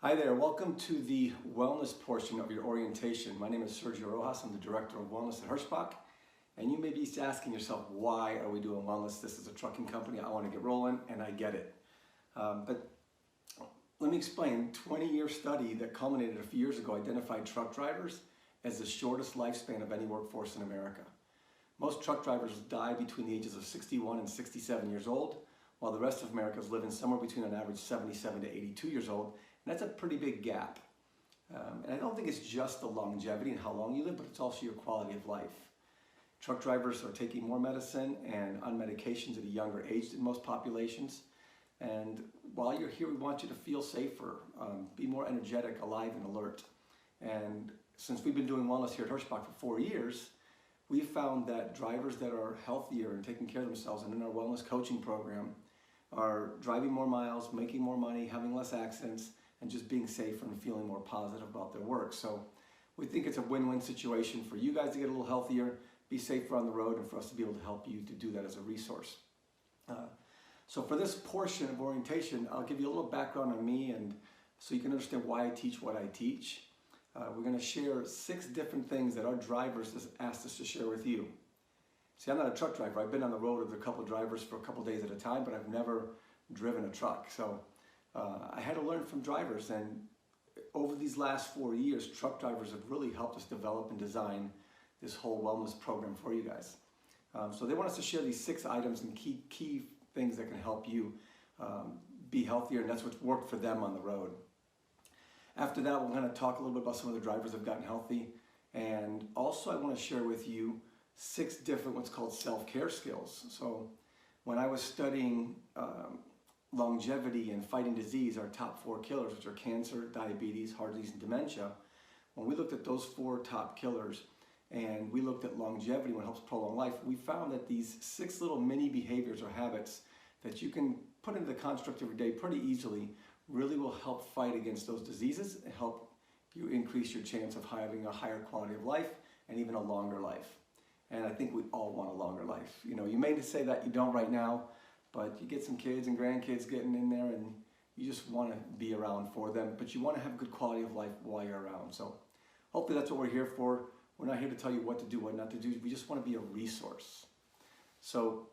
Hi there, welcome to the wellness portion of your orientation. My name is Sergio Rojas, I'm the Director of Wellness at Hirschbach. And you may be asking yourself, why are we doing wellness? This is a trucking company, I want to get rolling, and I get it. But let me explain. 20-year study that culminated a few years ago identified truck drivers as the shortest lifespan of any workforce in America. Most truck drivers die between the ages of 61 and 67 years old, while the rest of America is living somewhere between an average 77 to 82 years old. And that's a pretty big gap. And I don't think it's just the longevity and how long you live, but it's also your quality of life. Truck drivers are taking more medicine and on medications at a younger age than most populations. And while you're here, we want you to feel safer, be more energetic, alive, and alert. And since we've been doing wellness here at Hirschbach for 4 years, we've found that drivers that are healthier and taking care of themselves and in our wellness coaching program are driving more miles, making more money, having less accidents, and just being safer and feeling more positive about their work. So we think it's a win-win situation for you guys to get a little healthier, be safer on the road, and for us to be able to help you to do that as a resource. So for this portion of orientation, I'll give you a little background on me and so you can understand why I teach what I teach. We're going to share 6 different things that our drivers has asked us to share with you. See, I'm not a truck driver. I've been on the road with a couple drivers for a couple days at a time, but I've never driven a truck. So I had to learn from drivers, and over these last 4 years, truck drivers have really helped us develop and design this whole wellness program for you guys. So they want us to share these 6 items and key things that can help you be healthier, and that's what's worked for them on the road. After that, we're going to talk a little bit about some of the drivers that have gotten healthy, and also I want to share with you 6 different what's called self-care skills. So when I was studying longevity and fighting disease, our top 4 killers, which are cancer, diabetes, heart disease, and dementia, when we looked at those 4 top killers and we looked at longevity, what helps prolong life, we found that these 6 little mini behaviors or habits that you can put into the construct of your day pretty easily really will help fight against those diseases and help you increase your chance of having a higher quality of life and even a longer life. And I think we all want a longer life. You know, you may say that you don't right now, but you get some kids and grandkids getting in there and you just want to be around for them, but you want to have good quality of life while you're around. So hopefully that's what we're here for. We're not here to tell you what to do, what not to do. We just want to be a resource. So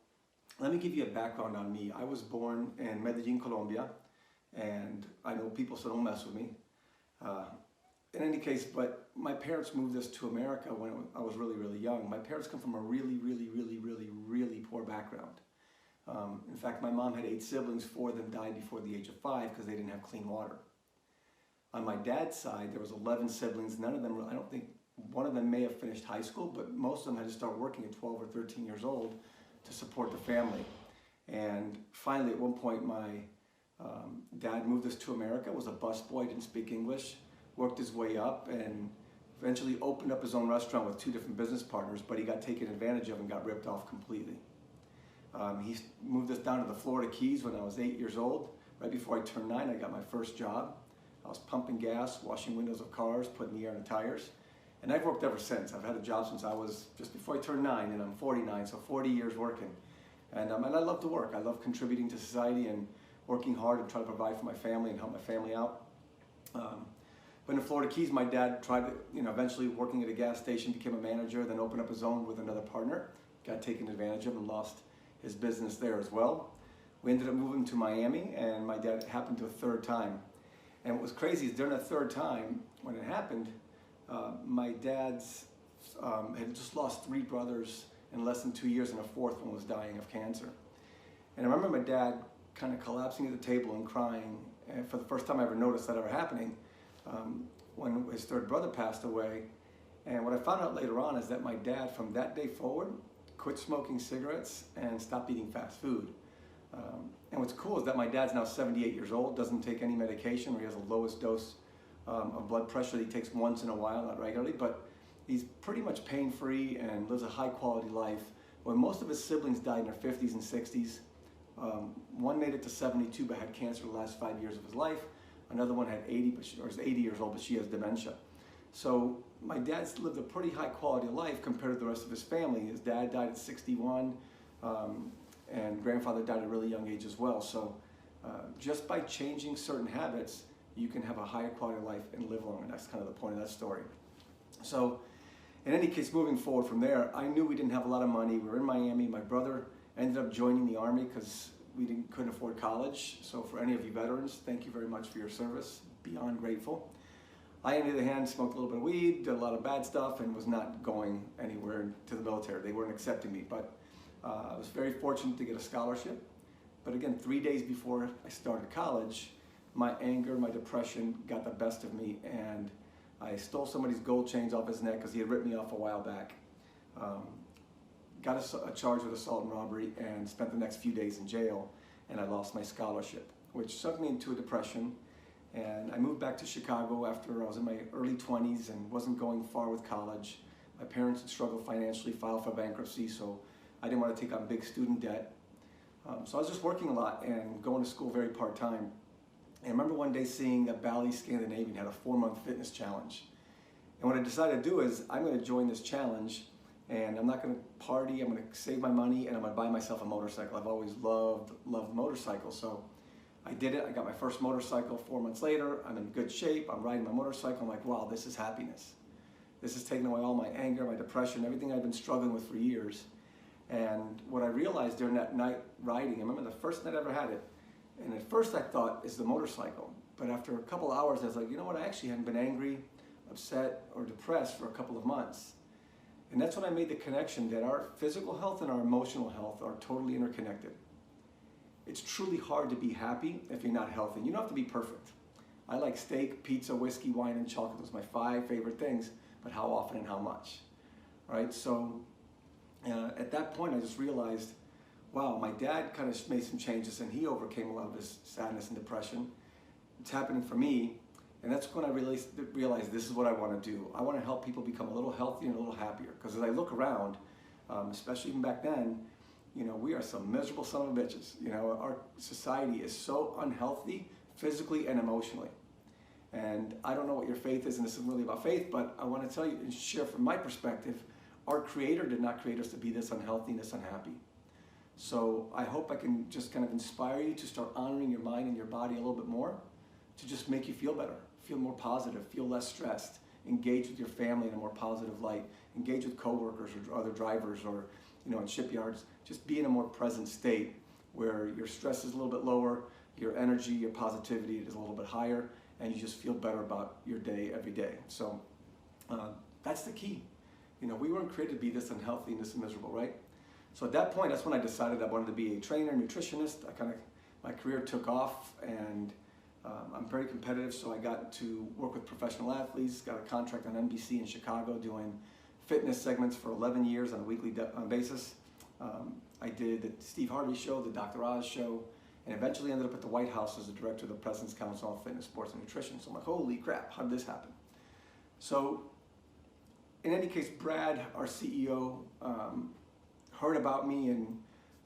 let me give you a background on me. I was born in Medellin, Colombia, and I know people, so don't mess with me. In any case, but my parents moved us to America when I was really, really young. My parents come from a really poor background. In fact, my mom had 8 siblings, 4 of them died before the age of 5 because they didn't have clean water. On my dad's side, there was 11 siblings. None of them, I don't think, one of them may have finished high school, but most of them had to start working at 12 or 13 years old to support the family. And finally, at one point, my dad moved us to America, was a busboy, didn't speak English, worked his way up, and eventually opened up his own restaurant with 2 different business partners, but he got taken advantage of and got ripped off completely. He moved us down to the Florida Keys when I was 8 years old. Right before I turned 9, I got my first job. I was pumping gas, washing windows of cars, putting the air in the tires. And I've worked ever since. I've had a job since I was just before I turned 9, and I'm 49, so 40 years working. And I love to work. I love contributing to society and working hard and trying to provide for my family and help my family out. But in the Florida Keys, my dad tried to, eventually working at a gas station, became a manager, then opened up his own with another partner, got taken advantage of and lost his business there as well. We ended up moving to Miami, and my dad happened to a 3rd time. And what was crazy is during that 3rd time, when it happened, my dad's had just lost 3 brothers in less than 2 years, and a 4th one was dying of cancer. And I remember my dad kind of collapsing at the table and crying, and for the first time I ever noticed that ever happening, when his 3rd brother passed away. And what I found out later on is that my dad, from that day forward, quit smoking cigarettes and stopped eating fast food. And what's cool is that my dad's now 78 years old, doesn't take any medication, or he has the lowest dose of blood pressure that he takes once in a while, not regularly, but he's pretty much pain-free and lives a high-quality life. When most of his siblings died in their 50s and 60s, one made it to 72 but had cancer the last 5 years of his life. Another one had 80, or is 80 years old, but she has dementia. So my dad's lived a pretty high quality of life compared to the rest of his family. His dad died at 61, and grandfather died at a really young age as well. So just by changing certain habits, you can have a higher quality of life and live longer. That's kind of the point of that story. So in any case, moving forward from there, I knew we didn't have a lot of money. We were in Miami. My brother ended up joining the Army because we couldn't afford college. So for any of you veterans, thank you very much for your service. Beyond grateful. I, on the other hand, smoked a little bit of weed, did a lot of bad stuff, and was not going anywhere to the military. They weren't accepting me, but I was very fortunate to get a scholarship. But again, 3 days before I started college, my anger, my depression got the best of me, and I stole somebody's gold chains off his neck because he had ripped me off a while back. Got a charge with assault and robbery, and spent the next few days in jail, and I lost my scholarship, which sucked me into a depression. And I moved back to Chicago after I was in my early 20s and wasn't going far with college. My parents had struggled financially, filed for bankruptcy, so I didn't want to take on big student debt. So I was just working a lot and going to school very part-time. And I remember one day seeing that Bally's Scandinavian had a 4-month fitness challenge. And what I decided to do is I'm going to join this challenge, and I'm not going to party, I'm going to save my money, and I'm going to buy myself a motorcycle. I've always loved motorcycles, so I did it. I got my first motorcycle 4 months later. I'm in good shape. I'm riding my motorcycle. I'm like, wow, this is happiness. This has taken away all my anger, my depression, everything I've been struggling with for years. And what I realized during that night riding, I remember the first night I ever had it, and at first I thought it's the motorcycle. But after a couple of hours, I was like, you know what, I actually hadn't been angry, upset, or depressed for a couple of months. And that's when I made the connection that our physical health and our emotional health are totally interconnected. It's truly hard to be happy if you're not healthy. You don't have to be perfect. I like steak, pizza, whiskey, wine, and chocolate. Those are my 5 favorite things, but how often and how much, right? So at that point, I just realized, wow, my dad kind of made some changes and he overcame a lot of his sadness and depression. It's happening for me, and that's when I realized this is what I want to do. I want to help people become a little healthier and a little happier, because as I look around, especially even back then, you know, we are some miserable son of bitches. You know, our society is so unhealthy physically and emotionally. And I don't know what your faith is, and this isn't really about faith, but I want to tell you and share from my perspective, our Creator did not create us to be this unhealthy and this unhappy. So I hope I can just kind of inspire you to start honoring your mind and your body a little bit more, to just make you feel better, feel more positive, feel less stressed, engage with your family in a more positive light, engage with coworkers or other drivers, or you know, in shipyards. Just be in a more present state where your stress is a little bit lower, your energy, your positivity is a little bit higher, and you just feel better about your day every day. So that's the key. You know, we weren't created to be this unhealthy and this miserable, right? So at that point, that's when I decided I wanted to be a trainer, nutritionist. My career took off, and I'm very competitive, so I got to work with professional athletes, got a contract on NBC in Chicago doing fitness segments for 11 years on a weekly basis. I did the Steve Harvey Show, the Dr. Oz Show, and eventually ended up at the White House as the director of the President's Council on Fitness, Sports, and Nutrition. So I'm like, holy crap, how did this happen? So in any case, Brad, our CEO, heard about me and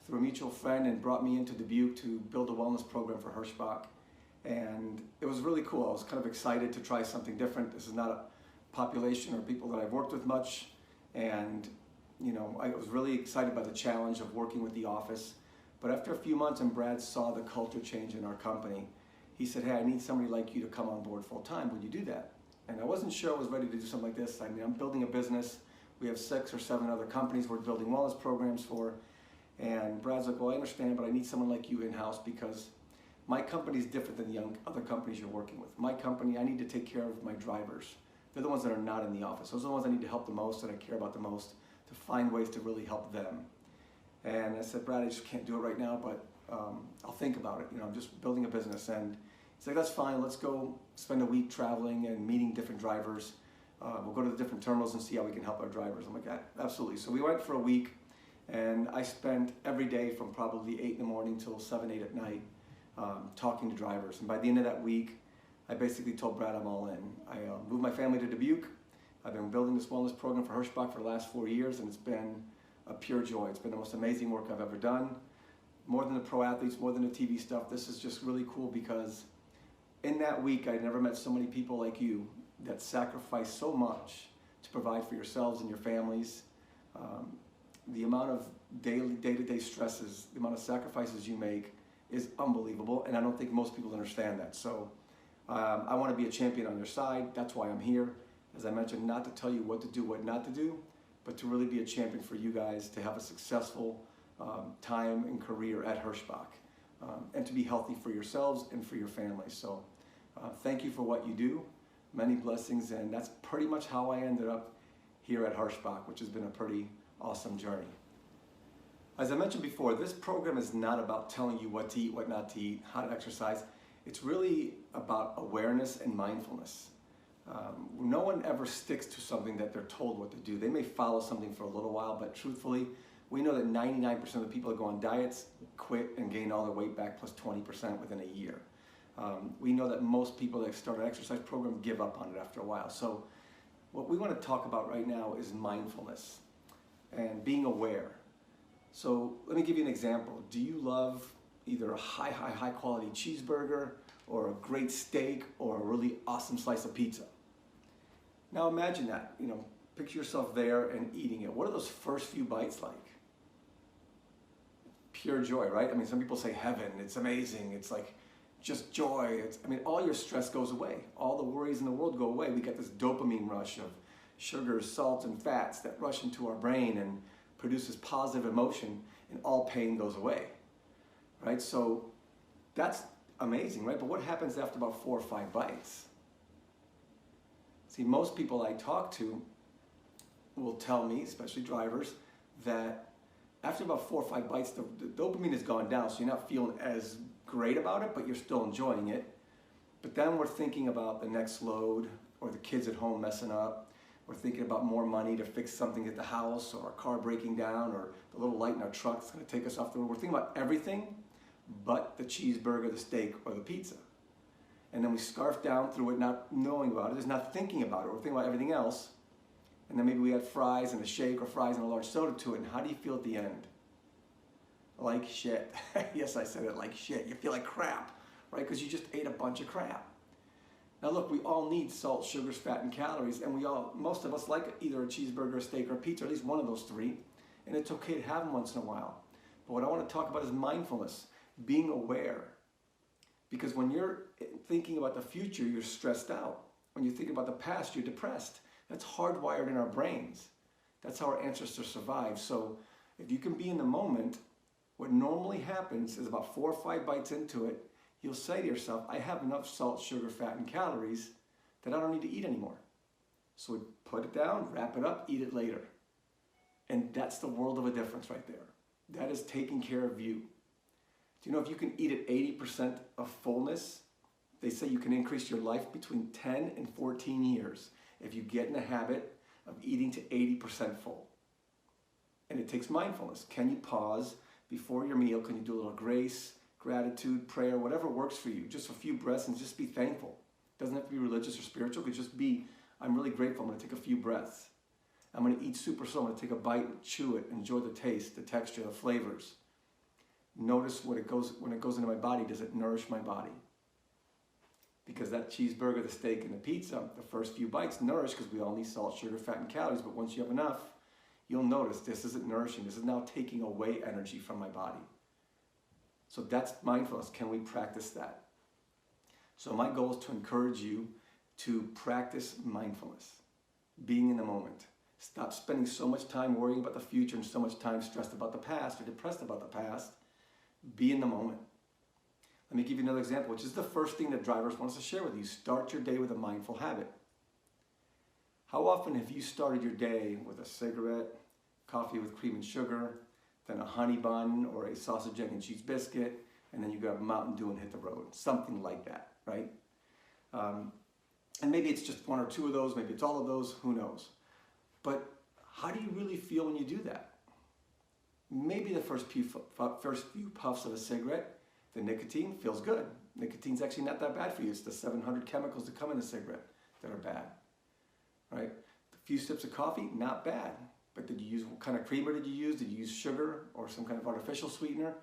through a mutual friend and brought me into Dubuque to build a wellness program for Hirschbach. And it was really cool. I was kind of excited to try something different. This is not a population or people that I've worked with much. And you know, I was really excited by the challenge of working with the office. But after a few months, and Brad saw the culture change in our company, he said, hey, I need somebody like you to come on board full time. Would you do that? And I wasn't sure I was ready to do something like this. I mean, I'm building a business. We have 6 or 7 other companies we're building wellness programs for. And Brad's like, well, I understand, but I need someone like you in-house, because my company is different than the other companies you're working with. My company, I need to take care of my drivers. They're the ones that are not in the office. Those are the ones I need to help the most, that I care about the most, to find ways to really help them. And I said, Brad, I just can't do it right now, but I'll think about it. You know, I'm just building a business. And he's like, that's fine. Let's go spend a week traveling and meeting different drivers. We'll go to the different terminals and see how we can help our drivers. I'm like, absolutely. So we went for a week, and I spent every day from probably 8 in the morning till 7, 8 at night talking to drivers. And by the end of that week, I basically told Brad I'm all in. I moved my family to Dubuque. I've been building this wellness program for Hirschbach for the last 4 years, and it's been a pure joy. It's been the most amazing work I've ever done. More than the pro athletes, more than the TV stuff. This is just really cool, because in that week, I never met so many people like you that sacrifice so much to provide for yourselves and your families. The amount of day-to-day stresses, the amount of sacrifices you make is unbelievable, and I don't think most people understand that. So I want to be a champion on your side. That's why I'm here. As I mentioned, not to tell you what to do, what not to do, but to really be a champion for you guys to have a successful time and career at Hirschbach, and to be healthy for yourselves and for your families. So thank you for what you do. Many blessings, and that's pretty much how I ended up here at Hirschbach, which has been a pretty awesome journey. As I mentioned before, this program is not about telling you what to eat, what not to eat, how to exercise. It's really about awareness and mindfulness. No one ever sticks to something that they're told what to do. They may follow something for a little while, but truthfully, we know that 99% of the people that go on diets quit and gain all their weight back plus 20% within a year. We know that most people that start an exercise program give up on it after a while. So what we want to talk about right now is mindfulness and being aware. So let me give you an example. Do you love either a high quality cheeseburger or a great steak or a really awesome slice of pizza? Now imagine that, picture yourself there and eating it. What are those first few bites like? Pure joy, right? I mean, some people say heaven, it's amazing, it's like just joy. All your stress goes away. All the worries in the world go away. We get this dopamine rush of sugars, salt, and fats that rush into our brain and produces positive emotion, and all pain goes away, right? So that's amazing, right? But what happens after about 4 or 5 bites? See, most people I talk to will tell me, especially drivers, that after about 4 or 5 bites, the dopamine has gone down, so you're not feeling as great about it, but you're still enjoying it. But then we're thinking about the next load, or the kids at home messing up. We're thinking about more money to fix something at the house, or our car breaking down, or the little light in our truck that's going to take us off the road. We're thinking about everything but the cheeseburger, the steak, or the pizza. And then we scarf down through it, not knowing about it, just not thinking about it. We're thinking about everything else. And then maybe we add fries and a shake, or fries and a large soda to it. And how do you feel at the end? Like shit. Yes, I said it, like shit. You feel like crap, right? Because you just ate a bunch of crap. Now look, we all need salt, sugars, fat, and calories, and most of us like either a cheeseburger, a steak, or a pizza, or at least one of those 3, and it's okay to have them once in a while. But what I want to talk about is mindfulness, being aware. Because when you're thinking about the future, you're stressed out. When you're thinking about the past, you're depressed. That's hardwired in our brains. That's how our ancestors survived. So if you can be in the moment, what normally happens is about 4 or 5 bites into it, you'll say to yourself, I have enough salt, sugar, fat, and calories that I don't need to eat anymore. So we put it down, wrap it up, eat it later. And that's the world of a difference right there. That is taking care of you. Do you know if you can eat at 80% of fullness, they say you can increase your life between 10 and 14 years if you get in the habit of eating to 80% full. And it takes mindfulness. Can you pause before your meal? Can you do a little grace, gratitude, prayer, whatever works for you? Just a few breaths and just be thankful. It doesn't have to be religious or spiritual. It could just be, I'm really grateful. I'm going to take a few breaths. I'm going to eat super slow. I'm going to take a bite, chew it, enjoy the taste, the texture, the flavors. Notice when it goes into my body, does it nourish my body? Because that cheeseburger, the steak, and the pizza, the first few bites nourish because we all need salt, sugar, fat, and calories. But once you have enough, you'll notice this isn't nourishing. This is now taking away energy from my body. So that's mindfulness. Can we practice that? So my goal is to encourage you to practice mindfulness, being in the moment. Stop spending so much time worrying about the future and so much time stressed about the past or depressed about the past. Be in the moment. Let me give you another example, which is the first thing that drivers want us to share with you. Start your day with a mindful habit. How often have you started your day with a cigarette, coffee with cream and sugar, then a honey bun or a sausage, egg, and cheese biscuit, and then you grab a Mountain Dew and hit the road? Something like that, right? And maybe it's just 1 or 2 of those, maybe it's all of those, who knows? But how do you really feel when you do that? Maybe the first few puffs of a cigarette, the nicotine feels good. Nicotine's actually not that bad for you. It's the 700 chemicals that come in a cigarette that are bad, right? A few sips of coffee, not bad. But what kind of creamer did you use? Did you use sugar or some kind of artificial sweetener?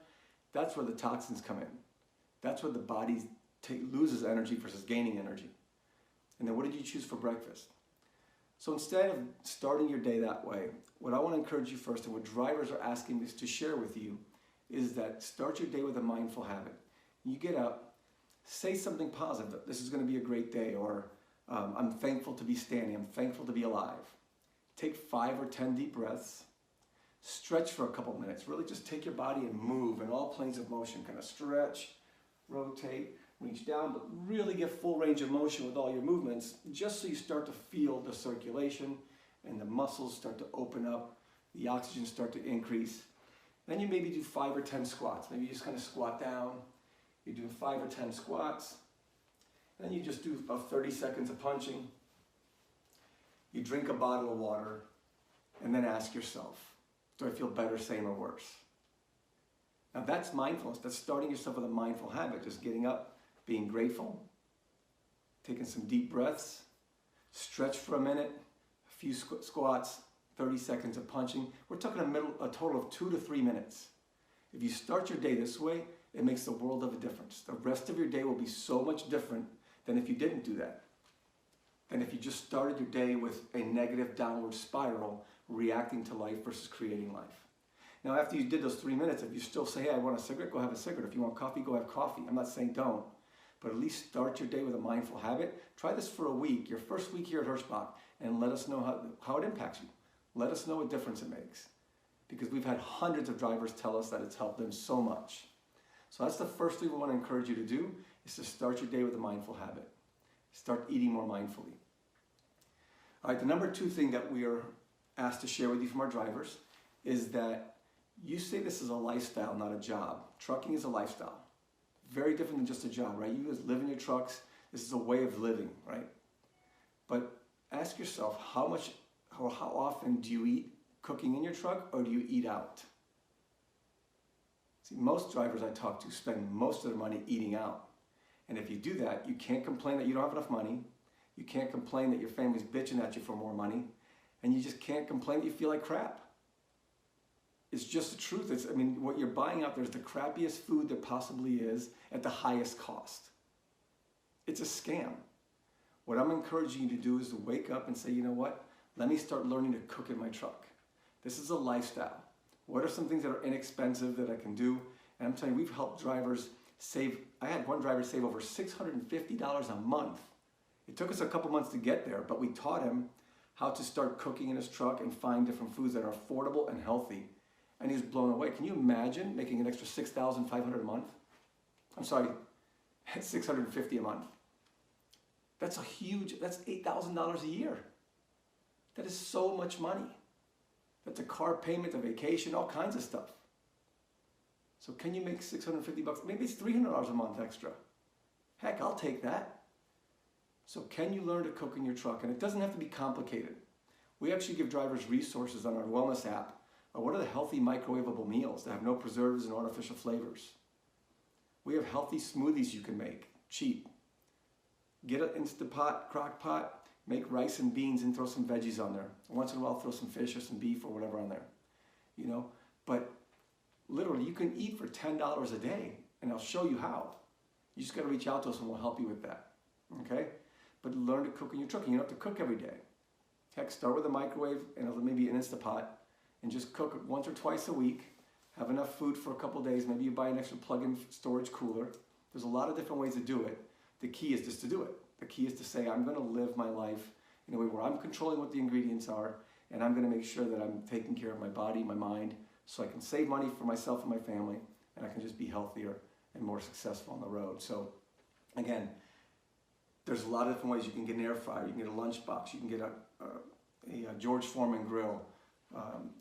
That's where the toxins come in. That's where the body loses energy versus gaining energy. And then what did you choose for breakfast? So instead of starting your day that way, what I want to encourage you first, and what drivers are asking me to share with you, is that start your day with a mindful habit. You get up, Say something positive. This is going to be a great day, or I'm thankful to be standing. I'm thankful to be alive. Take 5 or 10 deep breaths. Stretch for a couple minutes. Really just take your body and move in all planes of motion. Kind of stretch, rotate, reach down, but really get full range of motion with all your movements, just so you start to feel the circulation and the muscles start to open up, the oxygen start to increase. Then you maybe do 5 or 10 squats. Maybe you just kind of squat down. You do 5 or 10 squats. Then you just do about 30 seconds of punching. You drink a bottle of water, and then ask yourself, do I feel better, same, or worse? Now that's mindfulness. That's starting yourself with a mindful habit. Just getting up, being grateful, taking some deep breaths, stretch for a minute, a few squats, 30 seconds of punching. We're talking a total of 2 to 3 minutes. If you start your day this way, it makes the world of a difference. The rest of your day will be so much different than if you didn't do that. Than if you just started your day with a negative downward spiral, reacting to life versus creating life. Now, after you did those 3 minutes, if you still say, hey, I want a cigarette, go have a cigarette. If you want coffee, go have coffee. I'm not saying don't, but at least start your day with a mindful habit. Try this for a week, your first week here at Hirschbach, and let us know how it impacts you. Let us know what difference it makes, because we've had hundreds of drivers tell us that it's helped them so much. So that's the first thing we want to encourage you to do, is to start your day with a mindful habit. Start eating more mindfully. All right, the number 2 thing that we are asked to share with you from our drivers is that you say this is a lifestyle, not a job. Trucking is a lifestyle. Very different than just a job, right? You guys live in your trucks. This is a way of living, right? But ask yourself, how often do you eat cooking in your truck, or do you eat out? See, most drivers I talk to spend most of their money eating out. And if you do that, you can't complain that you don't have enough money. You can't complain that your family's bitching at you for more money. And you just can't complain that you feel like crap. It's just the truth. What you're buying out there is the crappiest food there possibly is at the highest cost. It's a scam. What I'm encouraging you to do is to wake up and say, you know what? Let me start learning to cook in my truck. This is a lifestyle. What are some things that are inexpensive that I can do? And I'm telling you, we've helped drivers save. I had one driver save over $650 a month. It took us a couple months to get there, but we taught him how to start cooking in his truck and find different foods that are affordable and healthy. And he was blown away. Can you imagine making an extra $6,500 a month? I'm sorry, $650 a month. That's $8,000 a year. That is so much money. That's a car payment, a vacation, all kinds of stuff. So can you make $650? Maybe it's $300 a month extra. Heck, I'll take that. So can you learn to cook in your truck? And it doesn't have to be complicated. We actually give drivers resources on our wellness app. What are the healthy microwavable meals that have no preservatives and artificial flavors? We have healthy smoothies you can make, cheap. Get an Instant Pot, crock pot, make rice and beans and throw some veggies on there. Once in a while, throw some fish or some beef or whatever on there. But literally you can eat for $10 a day, and I'll show you how. You just got to reach out to us and we'll help you with that, okay? But learn to cook in your truck. You don't have to cook every day. Heck, start with a microwave and maybe an Instant Pot, and just cook once or twice a week. Have enough food for a couple days. Maybe you buy an extra plug-in storage cooler. There's a lot of different ways to do it. The key is just to do it. The key is to say, I'm going to live my life in a way where I'm controlling what the ingredients are, and I'm going to make sure that I'm taking care of my body, my mind, so I can save money for myself and my family, and I can just be healthier and more successful on the road. So again, there's a lot of different ways. You can get an air fryer, you can get a lunchbox, you can get a George Foreman grill.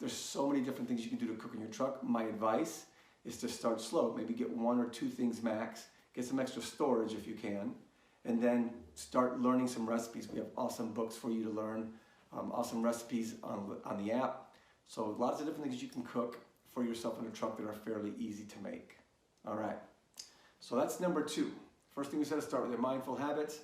There's so many different things you can do to cook in your truck. My advice is to start slow. Maybe get 1 or 2 things max. Get some extra storage if you can. And then start learning some recipes. We have awesome books for you to learn. Awesome recipes on the app. So lots of different things you can cook for yourself in a truck that are fairly easy to make. All right. So that's number 2. First thing we said is start with your mindful habits.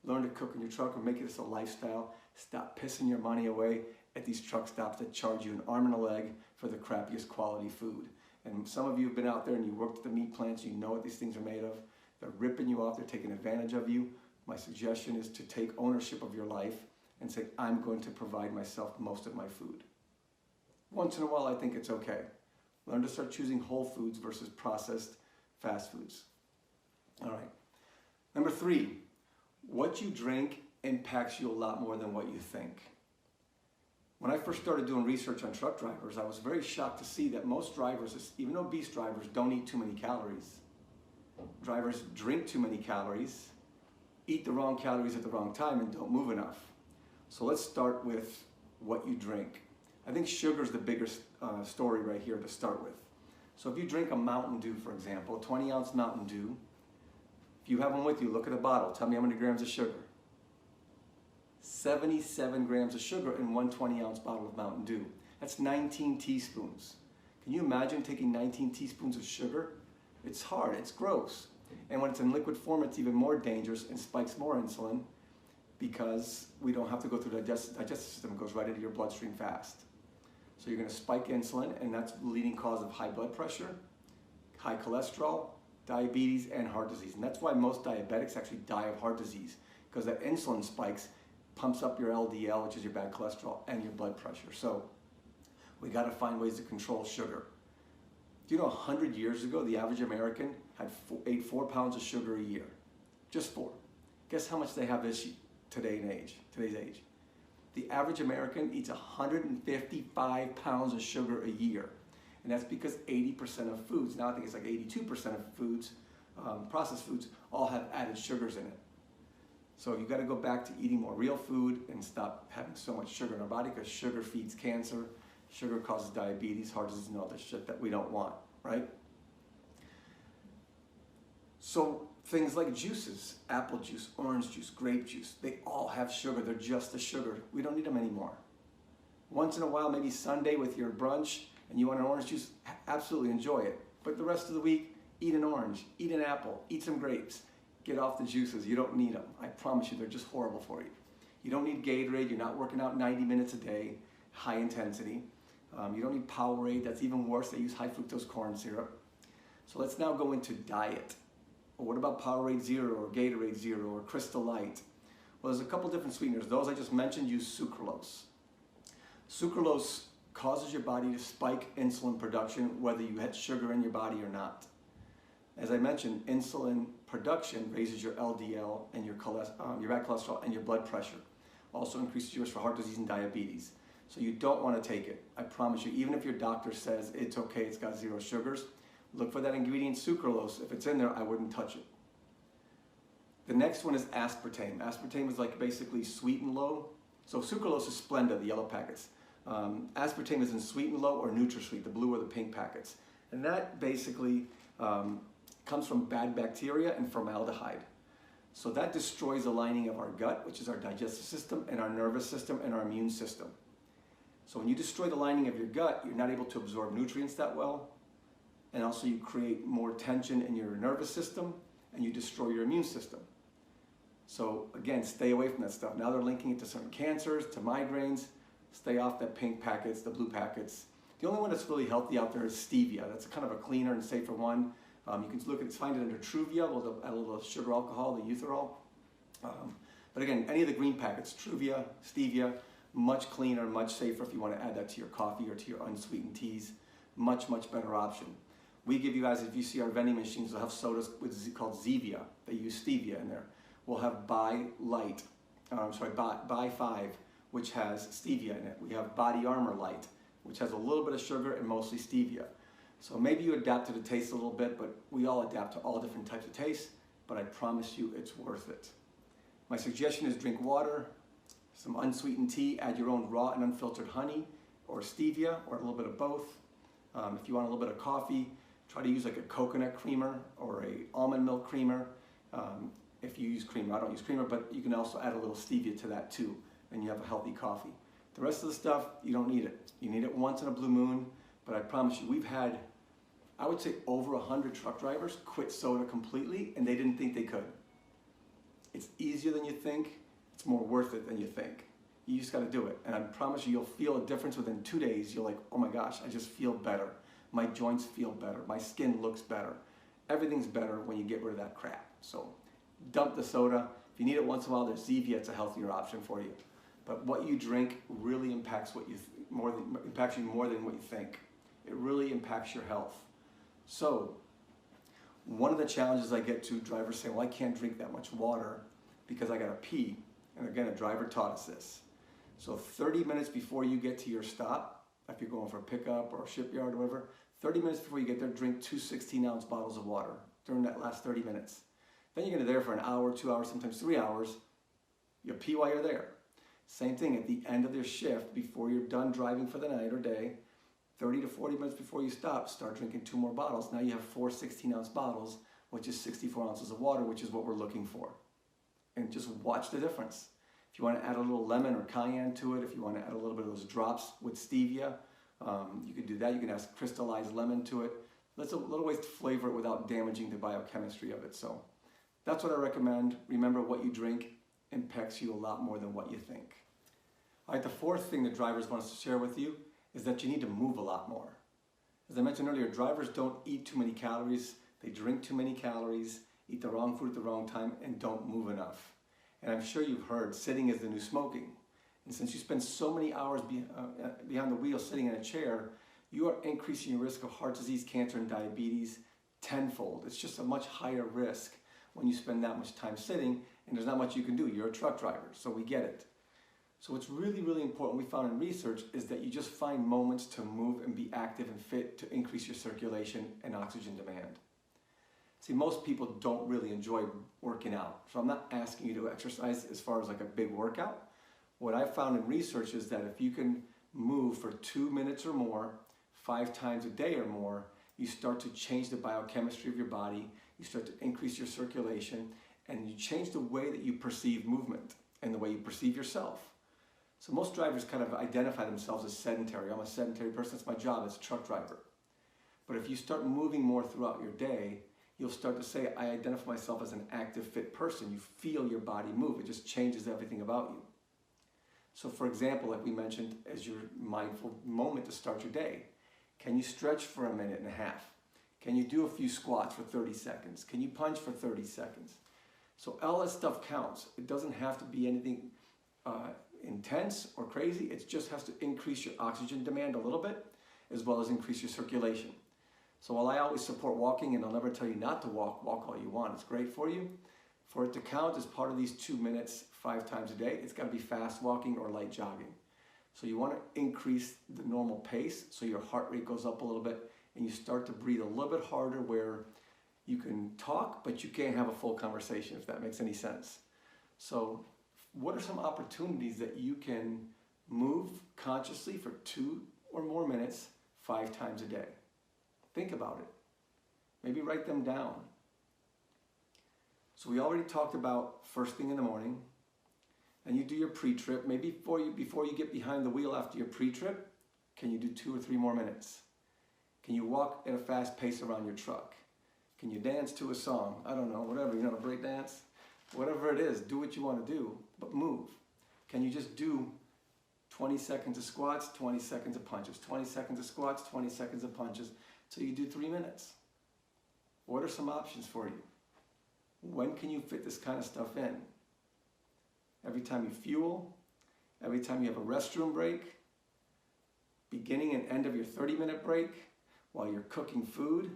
Learn to cook in your truck and make it a lifestyle. Stop pissing your money away at these truck stops that charge you an arm and a leg for the crappiest quality food. And some of you have been out there and you worked at the meat plants, you know what these things are made of. They're ripping you off, they're taking advantage of you. My suggestion is to take ownership of your life and say, I'm going to provide myself most of my food. Once in a while, I think it's okay. Learn to start choosing whole foods versus processed fast foods. All right. Number 3, what you drink impacts you a lot more than what you think. When I first started doing research on truck drivers, I was very shocked to see that most drivers, even obese drivers, don't eat too many calories. Drivers drink too many calories, eat the wrong calories at the wrong time, and don't move enough. So let's start with what you drink. I think sugar is the biggest story right here to start with. So if you drink a Mountain Dew, for example, 20-ounce Mountain Dew, if you have one with you, look at the bottle. Tell me how many grams of sugar. 77 grams of sugar in one 20-ounce bottle of Mountain Dew. That's 19 teaspoons. Can you imagine taking 19 teaspoons of sugar? It's hard, it's gross. And when it's in liquid form, it's even more dangerous and spikes more insulin because we don't have to go through the digestive system. It goes right into your bloodstream fast. So you're going to spike insulin, and that's the leading cause of high blood pressure, high cholesterol, diabetes, and heart disease. And that's why most diabetics actually die of heart disease, because that insulin spikes pumps up your LDL, which is your bad cholesterol, and your blood pressure. So we got to find ways to control sugar. Do you know 100 years ago, the average American ate 4 pounds of sugar a year? Just 4. Guess how much they have today's age? The average American eats 155 pounds of sugar a year. And that's because 80% of foods, now I think it's like 82% of foods, processed foods, all have added sugars in it. So you got to go back to eating more real food and stop having so much sugar in our body, because sugar feeds cancer, sugar causes diabetes, heart disease, and all this shit that we don't want, right? So things like juices, apple juice, orange juice, grape juice, they all have sugar. They're just the sugar. We don't need them anymore. Once in a while, maybe Sunday with your brunch, and you want an orange juice, absolutely enjoy it. But the rest of the week, eat an orange, eat an apple, eat some grapes. Get off the juices. You don't need them. I promise you, they're just horrible for you. You don't need Gatorade. You're not working out 90 minutes a day, high intensity. You don't need Powerade. That's even worse. They use high fructose corn syrup. So let's now go into diet. Well, what about Powerade Zero or Gatorade Zero or Crystal Light? Well, there's a couple different sweeteners. Those I just mentioned use sucralose. Sucralose causes your body to spike insulin production whether you had sugar in your body or not. As I mentioned, insulin production raises your LDL and your bad cholesterol and your blood pressure. Also increases your risk for heart disease and diabetes. So you don't want to take it. I promise you, even if your doctor says it's okay, it's got 0 sugars, look for that ingredient sucralose. If it's in there, I wouldn't touch it. The next one is aspartame. Aspartame is like basically sweet and low. So sucralose is Splenda, the yellow packets. Aspartame is in sweet and low or NutraSweet, the blue or the pink packets. And that basically comes from bad bacteria and formaldehyde. So that destroys the lining of our gut, which is our digestive system, and our nervous system, and our immune system. So when you destroy the lining of your gut, you're not able to absorb nutrients that well, and also you create more tension in your nervous system, and you destroy your immune system. So again, stay away from that stuff. Now they're linking it to certain cancers, to migraines. Stay off the pink packets, the blue packets. The only one that's really healthy out there is stevia. That's kind of a cleaner and safer one. You can look at it, find it under Truvia, add a little sugar alcohol, the eutherol. But again, any of the green packets, Truvia, stevia, much cleaner, much safer if you want to add that to your coffee or to your unsweetened teas. Much, much better option. We give you guys, if you see our vending machines, we'll have sodas called Zevia. They use stevia in there. We'll have Buy 5, which has stevia in it. We have Body Armor Light, which has a little bit of sugar and mostly stevia. So maybe you adapt to the taste a little bit, but we all adapt to all different types of tastes, but I promise you it's worth it. My suggestion is drink water, some unsweetened tea, add your own raw and unfiltered honey, or stevia, or a little bit of both. If you want a little bit of coffee, try to use like a coconut creamer or a almond milk creamer. If you use creamer, I don't use creamer, but you can also add a little stevia to that too, and you have a healthy coffee. The rest of the stuff, you don't need it. You need it once in a blue moon, but I promise you, we've had, I would say, over 100 truck drivers quit soda completely, and they didn't think they could. It's easier than you think. It's more worth it than you think. You just got to do it. And I promise you, you'll feel a difference within 2 days. You're like, oh my gosh, I just feel better. My joints feel better. My skin looks better. Everything's better when you get rid of that crap. So dump the soda. If you need it once in a while, there's Zevia. It's a healthier option for you. But what you drink really impacts what you impacts you more than what you think. It really impacts your health. So One of the challenges I get to drivers saying, well, I can't drink that much water because I gotta pee. And again, a driver taught us this. So 30 minutes before you get to your stop, if you're going for a pickup or a shipyard or whatever, 30 minutes before you get there, drink two 16-ounce bottles of water during that last 30 minutes. Then you're gonna be there for an hour, 2 hours, sometimes 3 hours. You pee while you're there. Same thing at the end of your shift, before you're done driving for the night or day, 30 to 40 minutes before you stop, start drinking 2 more bottles. Now you have 4 16-ounce bottles, which is 64 ounces of water, which is what we're looking for. And just watch the difference. If you want to add a little lemon or cayenne to it, if you want to add a little bit of those drops with stevia, you can do that. You can add crystallized lemon to it. That's a little ways to flavor it without damaging the biochemistry of it. So that's what I recommend. Remember, what you drink impacts you a lot more than what you think. All right, the fourth thing that drivers want us to share with you is that you need to move a lot more. As I mentioned earlier, drivers don't eat too many calories, they drink too many calories, eat the wrong food at the wrong time, and don't move enough. And I'm sure you've heard, sitting is the new smoking. And since you spend so many hours behind the wheel sitting in a chair, you are increasing your risk of heart disease, cancer, and diabetes tenfold. It's just a much higher risk when you spend that much time sitting, and there's not much you can do. You're a truck driver, so we get it. So what's really, really important, we found in research, is that you just find moments to move and be active and fit to increase your circulation and oxygen demand. See, most people don't really enjoy working out. So I'm not asking you to exercise as far as like a big workout. What I found in research is that if you can move for 2 minutes or more, 5 times a day or more, you start to change the biochemistry of your body, you start to increase your circulation, and you change the way that you perceive movement and the way you perceive yourself. So most drivers kind of identify themselves as sedentary. I'm a sedentary person, that's my job as a truck driver. But if you start moving more throughout your day, you'll start to say, I identify myself as an active, fit person. You feel your body move. It just changes everything about you. So for example, like we mentioned, as your mindful moment to start your day, can you stretch for a minute and a half? Can you do a few squats for 30 seconds? Can you punch for 30 seconds? So all that stuff counts. It doesn't have to be anything intense or crazy. It just has to increase your oxygen demand a little bit, as well as increase your circulation. So while I always support walking, and I'll never tell you not to walk, walk all you want. It's great for you. For it to count as part of these 2 minutes, 5 times a day, it's got to be fast walking or light jogging. So you want to increase the normal pace so your heart rate goes up a little bit, and you start to breathe a little bit harder, where you can talk, but you can't have a full conversation, if that makes any sense. So what are some opportunities that you can move consciously for 2 or more minutes, 5 times a day? Think about it. Maybe write them down. So we already talked about first thing in the morning, and you do your pre-trip. Maybe before you get behind the wheel after your pre-trip, can you do 2 or 3 more minutes? Can you walk at a fast pace around your truck? Can you dance to a song? I don't know, whatever, you know, break dance? Whatever it is, do what you want to do, but move. Can you just do 20 seconds of squats, 20 seconds of punches, 20 seconds of squats, 20 seconds of punches, till you do 3 minutes? What are some options for you? When can you fit this kind of stuff in? Every time you fuel, every time you have a restroom break, beginning and end of your 30-minute break, while you're cooking food.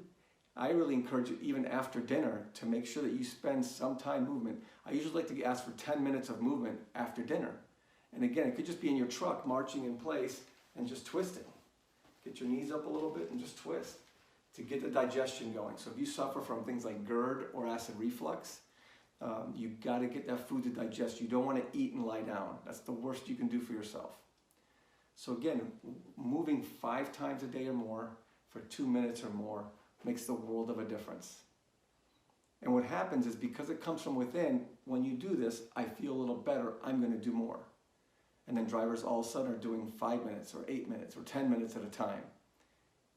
I really encourage you, even after dinner, to make sure that you spend some time movement. I usually like to ask for 10 minutes of movement after dinner. And again, it could just be in your truck, marching in place and just twisting. Get your knees up a little bit and just twist to get the digestion going. So if you suffer from things like GERD or acid reflux, you've got to get that food to digest. You don't want to eat and lie down. That's the worst you can do for yourself. So again, moving 5 times a day or more for 2 minutes or more makes the world of a difference. And what happens is, because it comes from within, when you do this, I feel a little better, I'm going to do more. And then drivers all of a sudden are doing 5 minutes or 8 minutes or 10 minutes at a time.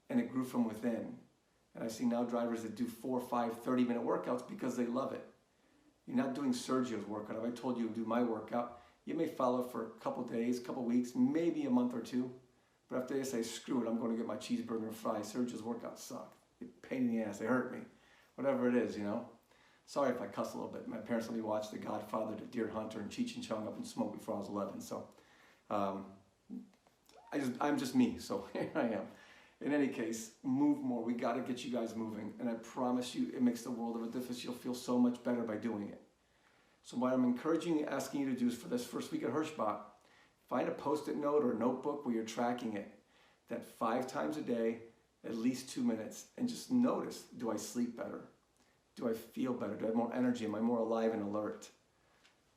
And it grew from within. And I see now drivers that do 4, 5, 30-minute workouts because they love it. You're not doing Sergio's workout. If I told you to do my workout, you may follow for a couple days, couple weeks, maybe a month or 2. But after they say, screw it, I'm going to get my cheeseburger and fries. Sergio's workouts suck. They pain in the ass. They hurt me. Whatever it is, you know. Sorry if I cuss a little bit. My parents let me watch The Godfather, The Deer Hunter, and Cheech and Chong Up in Smoke before I was 11. So I'm just me. So here I am. In any case, move more. We got to get you guys moving. And I promise you, it makes the world of a difference. You'll feel so much better by doing it. So what I'm encouraging, asking you to do is for this first week at Hirschbach, find a Post-it note or notebook where you're tracking it. That 5 times a day, at least 2 minutes. And just notice, do I sleep better? Do I feel better? Do I have more energy? Am I more alive and alert?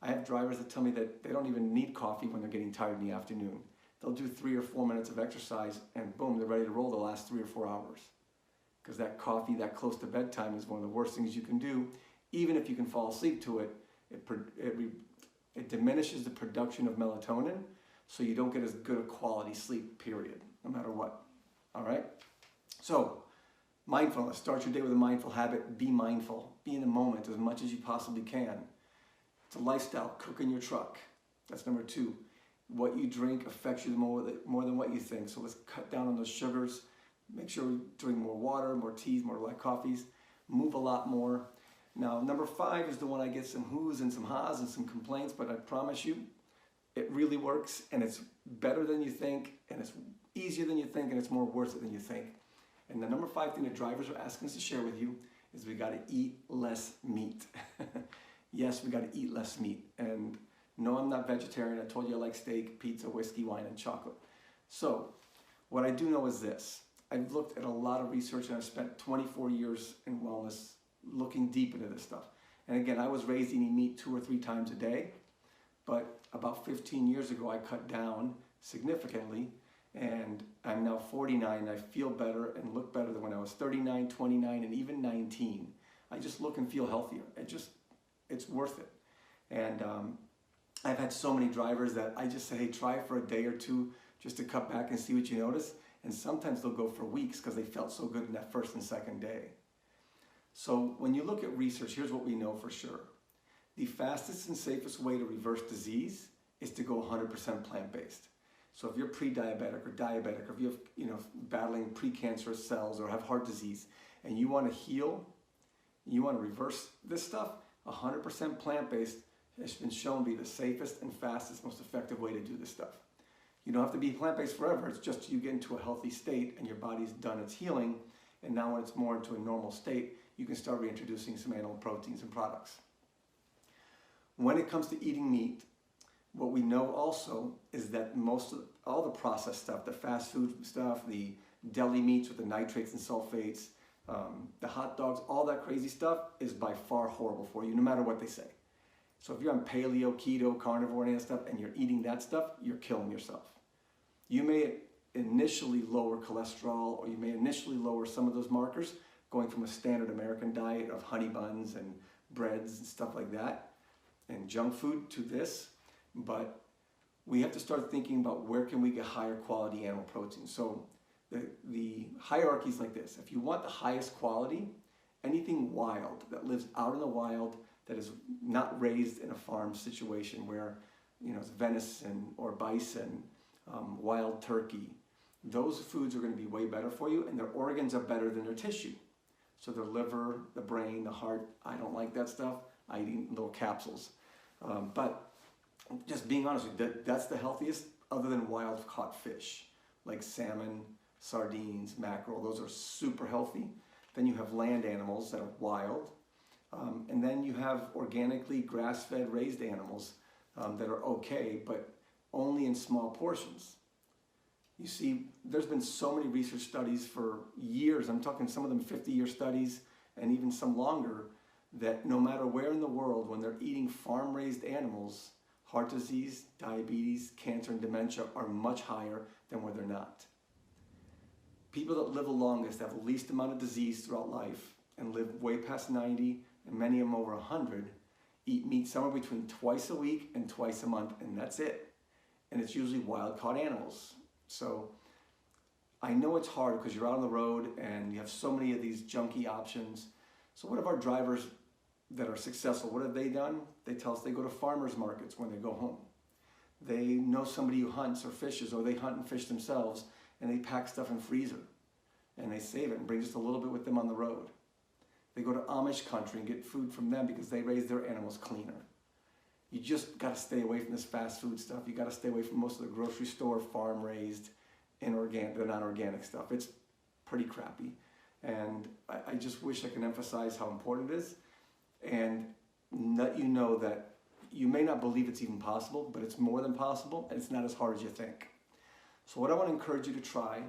I have drivers that tell me that they don't even need coffee when they're getting tired in the afternoon. They'll do 3 or 4 minutes of exercise and boom, they're ready to roll the last 3 or 4 hours. Because that coffee that close to bedtime is one of the worst things you can do. Even if you can fall asleep to it, it diminishes the production of melatonin, so you don't get as good a quality sleep, period, no matter what. All right? So, mindfulness. Start your day with a mindful habit. Be mindful. Be in the moment as much as you possibly can. It's a lifestyle. Cook in your truck. That's number 2. What you drink affects you more than what you think. So let's cut down on those sugars. Make sure we drink more water, more teas, more light coffees. Move a lot more. Now, number 5 is the one I get some whoos and some ha's and some complaints, but I promise you, it really works, and it's better than you think, and it's easier than you think, and it's more worth it than you think. And the number 5 thing that drivers are asking us to share with you is we got to eat less meat. Yes, we got to eat less meat. And no, I'm not vegetarian. I told you I like steak, pizza, whiskey, wine, and chocolate. So what I do know is this. I've looked at a lot of research, and I've spent 24 years in wellness looking deep into this stuff. And again, I was raised eating meat 2 or 3 times a day, but about 15 years ago, I cut down significantly, and I'm now 49, and I feel better and look better than when I was 39, 29, and even 19. I just look and feel healthier. It's worth it. And I've had so many drivers that I just say, hey, try it for a day or 2 just to cut back and see what you notice. And sometimes they'll go for weeks because they felt so good in that first and second day. So when you look at research, here's what we know for sure. The fastest and safest way to reverse disease is to go 100% plant-based. So if you're pre-diabetic or diabetic, or if you have, battling precancerous cells or have heart disease, and you want to heal, you want to reverse this stuff, 100% plant-based has been shown to be the safest and fastest, most effective way to do this stuff. You don't have to be plant-based forever. It's just you get into a healthy state and your body's done its healing. And now when it's more into a normal state, you can start reintroducing some animal proteins and products. When it comes to eating meat, what we know also is that all the processed stuff, the fast food stuff, the deli meats with the nitrates and sulfates, the hot dogs, all that crazy stuff is by far horrible for you, no matter what they say. So if you're on paleo, keto, carnivore, and that stuff, and you're eating that stuff, you're killing yourself. You may initially lower cholesterol, or you may initially lower some of those markers, going from a standard American diet of honey buns and breads and stuff like that, and junk food to this. But we have to start thinking about where can we get higher quality animal protein. So the hierarchy is like this. If you want the highest quality, anything wild that lives out in the wild, that is not raised in a farm situation where, it's venison or bison, wild turkey, those foods are going to be way better for you, and their organs are better than their tissue. So their liver, the brain, the heart, I don't like that stuff. I eat little capsules. But just being honest with you, that's the healthiest other than wild caught fish, like salmon, sardines, mackerel. Those are super healthy. Then you have land animals that are wild. And then you have organically grass-fed raised animals that are okay, but only in small portions. You see, there's been so many research studies for years, I'm talking some of them 50-year studies and even some longer, that no matter where in the world, when they're eating farm-raised animals, heart disease, diabetes, cancer, and dementia are much higher than where they're not. People that live the longest, have the least amount of disease throughout life, and live way past 90, and many of them over 100, eat meat somewhere between twice a week and twice a month, and that's it. And it's usually wild-caught animals. So I know it's hard because you're out on the road and you have so many of these junky options. So what have our drivers that are successful, what have they done? They tell us they go to farmers markets when they go home. They know somebody who hunts or fishes, or they hunt and fish themselves, and they pack stuff in freezer. And they save it and bring just a little bit with them on the road. They go to Amish country and get food from them because they raise their animals cleaner. You just got to stay away from this fast food stuff. You got to stay away from most of the grocery store farm-raised, inorganic, the non-organic stuff. pretty crappy. And I just wish I could emphasize how important it is and let you know that you may not believe it's even possible, but it's more than possible, and it's not as hard as you think. So what I want to encourage you to try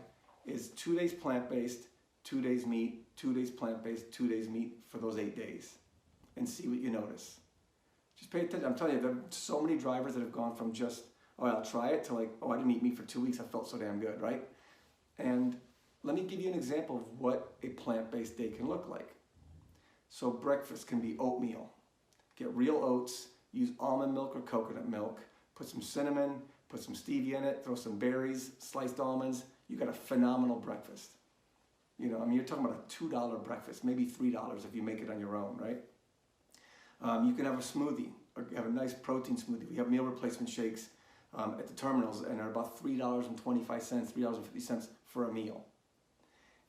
is 2 days plant-based, 2 days meat, 2 days plant-based, 2 days meat for those 8 days, and see what you notice. Just pay attention. I'm telling you, there are so many drivers that have gone from just, oh, I'll try it, to like, oh, I didn't eat meat for 2 weeks, I felt so damn good, right? And let me give you an example of what a plant-based day can look like. So breakfast can be oatmeal. Get real oats, use almond milk or coconut milk, put some cinnamon, put some stevia in it, throw some berries, sliced almonds. You got a phenomenal breakfast. You know, I mean, you're talking about a $2 breakfast, maybe $3 if you make it on your own, right? You can have a smoothie, or have a nice protein smoothie. We have meal replacement shakes at the terminals, and they're about $3.25, $3.50 for a meal.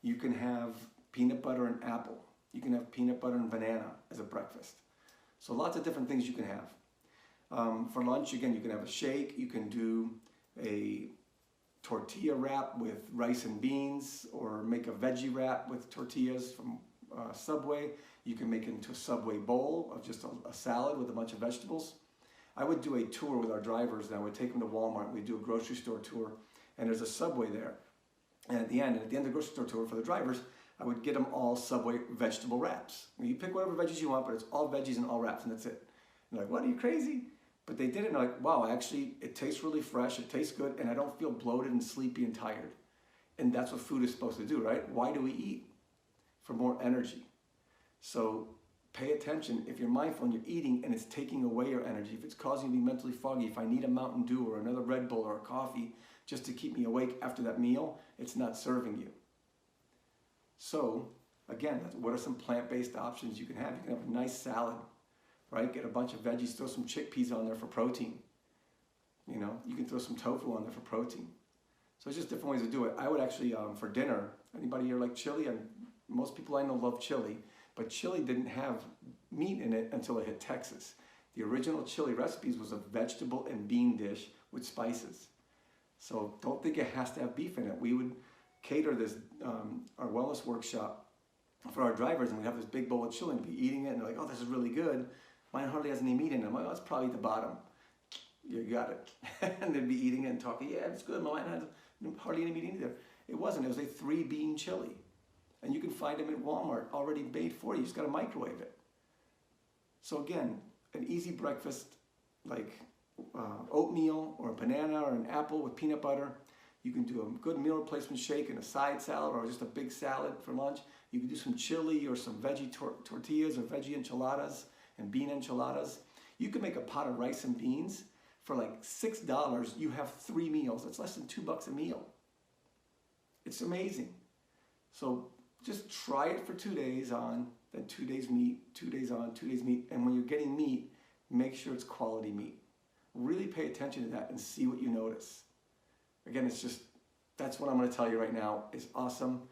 You can have peanut butter and apple. You can have peanut butter and banana as a breakfast. So lots of different things you can have. For lunch, again, you can have a shake. You can do a tortilla wrap with rice and beans, or make a veggie wrap with tortillas from Subway. You can make it into a Subway bowl of just a salad with a bunch of vegetables. I would do a tour with our drivers, and I would take them to Walmart. We'd do a grocery store tour, and there's a Subway there. And at the end of the grocery store tour for the drivers, I would get them all Subway vegetable wraps. You pick whatever veggies you want, but it's all veggies and all wraps, and that's it. And they're like, what, are you crazy? But they did it, and they're like, wow, actually, it tastes really fresh, it tastes good, and I don't feel bloated and sleepy and tired. And that's what food is supposed to do, right? Why do we eat? For more energy. So pay attention. If you're mindful and you're eating and it's taking away your energy, if it's causing you to be mentally foggy, if I need a Mountain Dew or another Red Bull or a coffee just to keep me awake after that meal, it's not serving you. So again, what are some plant-based options you can have? You can have a nice salad, right? Get a bunch of veggies, throw some chickpeas on there for protein. You know, you can throw some tofu on there for protein. So it's just different ways to do it. I would actually, for dinner, anybody here like chili? And most people I know love chili, but chili didn't have meat in it until it hit Texas. The original chili recipes was a vegetable and bean dish with spices. So don't think it has to have beef in it. We would cater this, our wellness workshop for our drivers, and we'd have this big bowl of chili and be eating it, and they're like, oh, this is really good. Mine hardly has any meat in it. I'm like, oh, it's probably at the bottom. You got it. And they'd be eating it and talking, yeah, it's good. Mine has hardly any meat either. It wasn't. It was a 3-bean chili. And you can find them at Walmart already made for you. You just got to microwave it. So again, an easy breakfast like oatmeal or a banana or an apple with peanut butter. You can do a good meal replacement shake and a side salad, or just a big salad for lunch. You can do some chili or some veggie tortillas or veggie enchiladas and bean enchiladas. You can make a pot of rice and beans for like $6. You have 3 meals. That's less than $2 a meal. It's amazing. So just try it for 2 days on, then 2 days meat, 2 days on, 2 days meat. And when you're getting meat, make sure it's quality meat. Really pay attention to that and see what you notice. Again, it's just, that's what I'm going to tell you right now. It's awesome.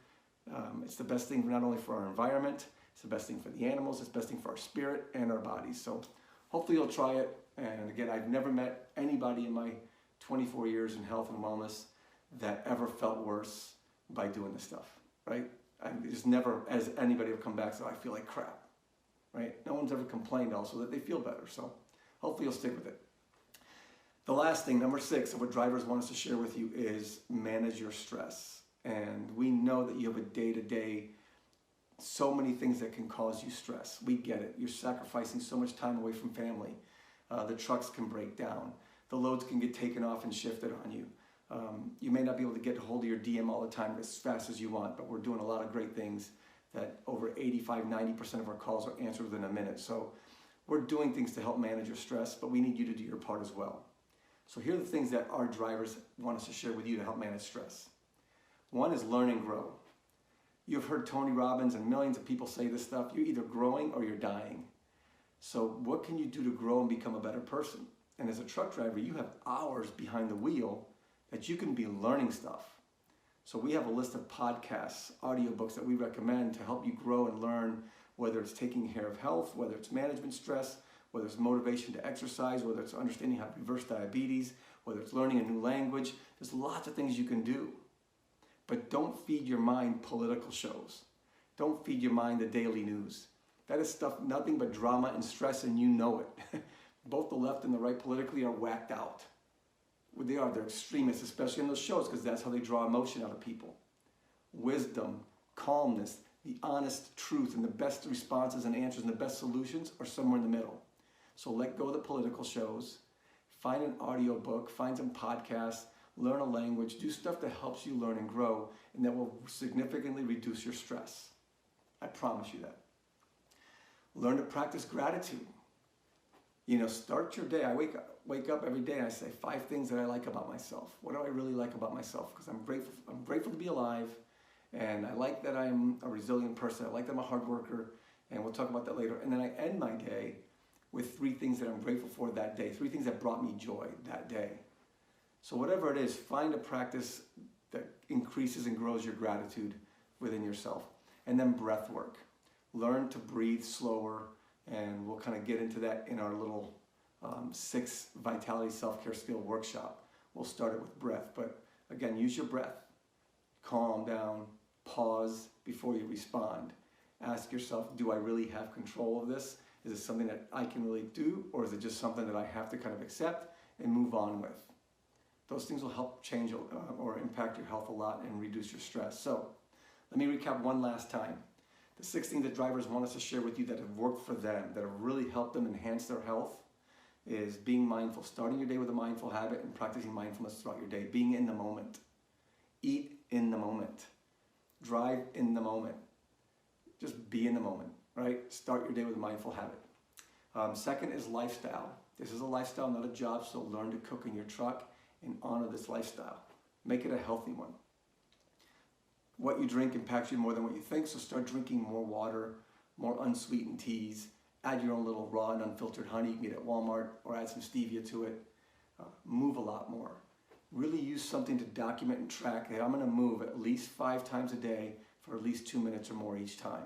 It's the best thing not only for our environment, it's the best thing for the animals, it's the best thing for our spirit and our bodies. So hopefully you'll try it. And again, I've never met anybody in my 24 years in health and wellness that ever felt worse by doing this stuff, right? I just never, as anybody have come back, so I feel like crap, right? No one's ever complained also that they feel better. So hopefully you'll stick with it. The last thing, number 6, of what drivers want us to share with you is manage your stress. And we know that you have a day-to-day, so many things that can cause you stress. We get it. You're sacrificing so much time away from family. The trucks can break down. The loads can get taken off and shifted on you. You may not be able to get a hold of your DM all the time as fast as you want, but we're doing a lot of great things that over 85–90% of our calls are answered within a minute. So we're doing things to help manage your stress, but we need you to do your part as well. So here are the things that our drivers want us to share with you to help manage stress. One is learn and grow. You've heard Tony Robbins and millions of people say this stuff. You're either growing or you're dying. So what can you do to grow and become a better person? And as a truck driver, you have hours behind the wheel that you can be learning stuff. So we have a list of podcasts, audiobooks that we recommend to help you grow and learn, whether it's taking care of health, whether it's management stress, whether it's motivation to exercise, whether it's understanding how to reverse diabetes, whether it's learning a new language. There's lots of things you can do. But don't feed your mind political shows. Don't feed your mind the daily news. That is stuff, nothing but drama and stress, and you know it. Both the left and the right politically are whacked out. They are, they're extremists, especially in those shows, because that's how they draw emotion out of people. Wisdom, calmness, the honest truth, and the best responses and answers and the best solutions are somewhere in the middle. So let go of the political shows, find an audio book, find some podcasts, learn a language, do stuff that helps you learn and grow, and that will significantly reduce your stress. I promise you that. Learn to practice gratitude. You know, start your day. I wake up every day and I say 5 things that I like about myself. What do I really like about myself? Because I'm grateful to be alive, and I like that I'm a resilient person. I like that I'm a hard worker, and we'll talk about that later. And then I end my day with 3 things that I'm grateful for that day, 3 things that brought me joy that day. So whatever it is, find a practice that increases and grows your gratitude within yourself. And then breath work. Learn to breathe slower, and we'll kind of get into that in our little 6 Vitality Self-Care Skill workshop. We'll start it with breath, but again, use your breath. Calm down, pause before you respond. Ask yourself, do I really have control of this? Is it something that I can really do, or is it just something that I have to kind of accept and move on with? Those things will help change or impact your health a lot and reduce your stress. So let me recap one last time. The 6 things that drivers want us to share with you that have worked for them, that have really helped them enhance their health, is being mindful, starting your day with a mindful habit and practicing mindfulness throughout your day, being in the moment, eat in the moment, drive in the moment, just be in the moment, right? Start your day with a mindful habit. Second is lifestyle. This is a lifestyle, not a job, so learn to cook in your truck and honor this lifestyle. Make it a healthy one. What you drink impacts you more than what you think, so start drinking more water, more unsweetened teas, add your own little raw and unfiltered honey you can get at Walmart, or add some stevia to it. Move a lot more. Really use something to document and track that I'm going to move at least 5 times a day for at least 2 minutes or more each time.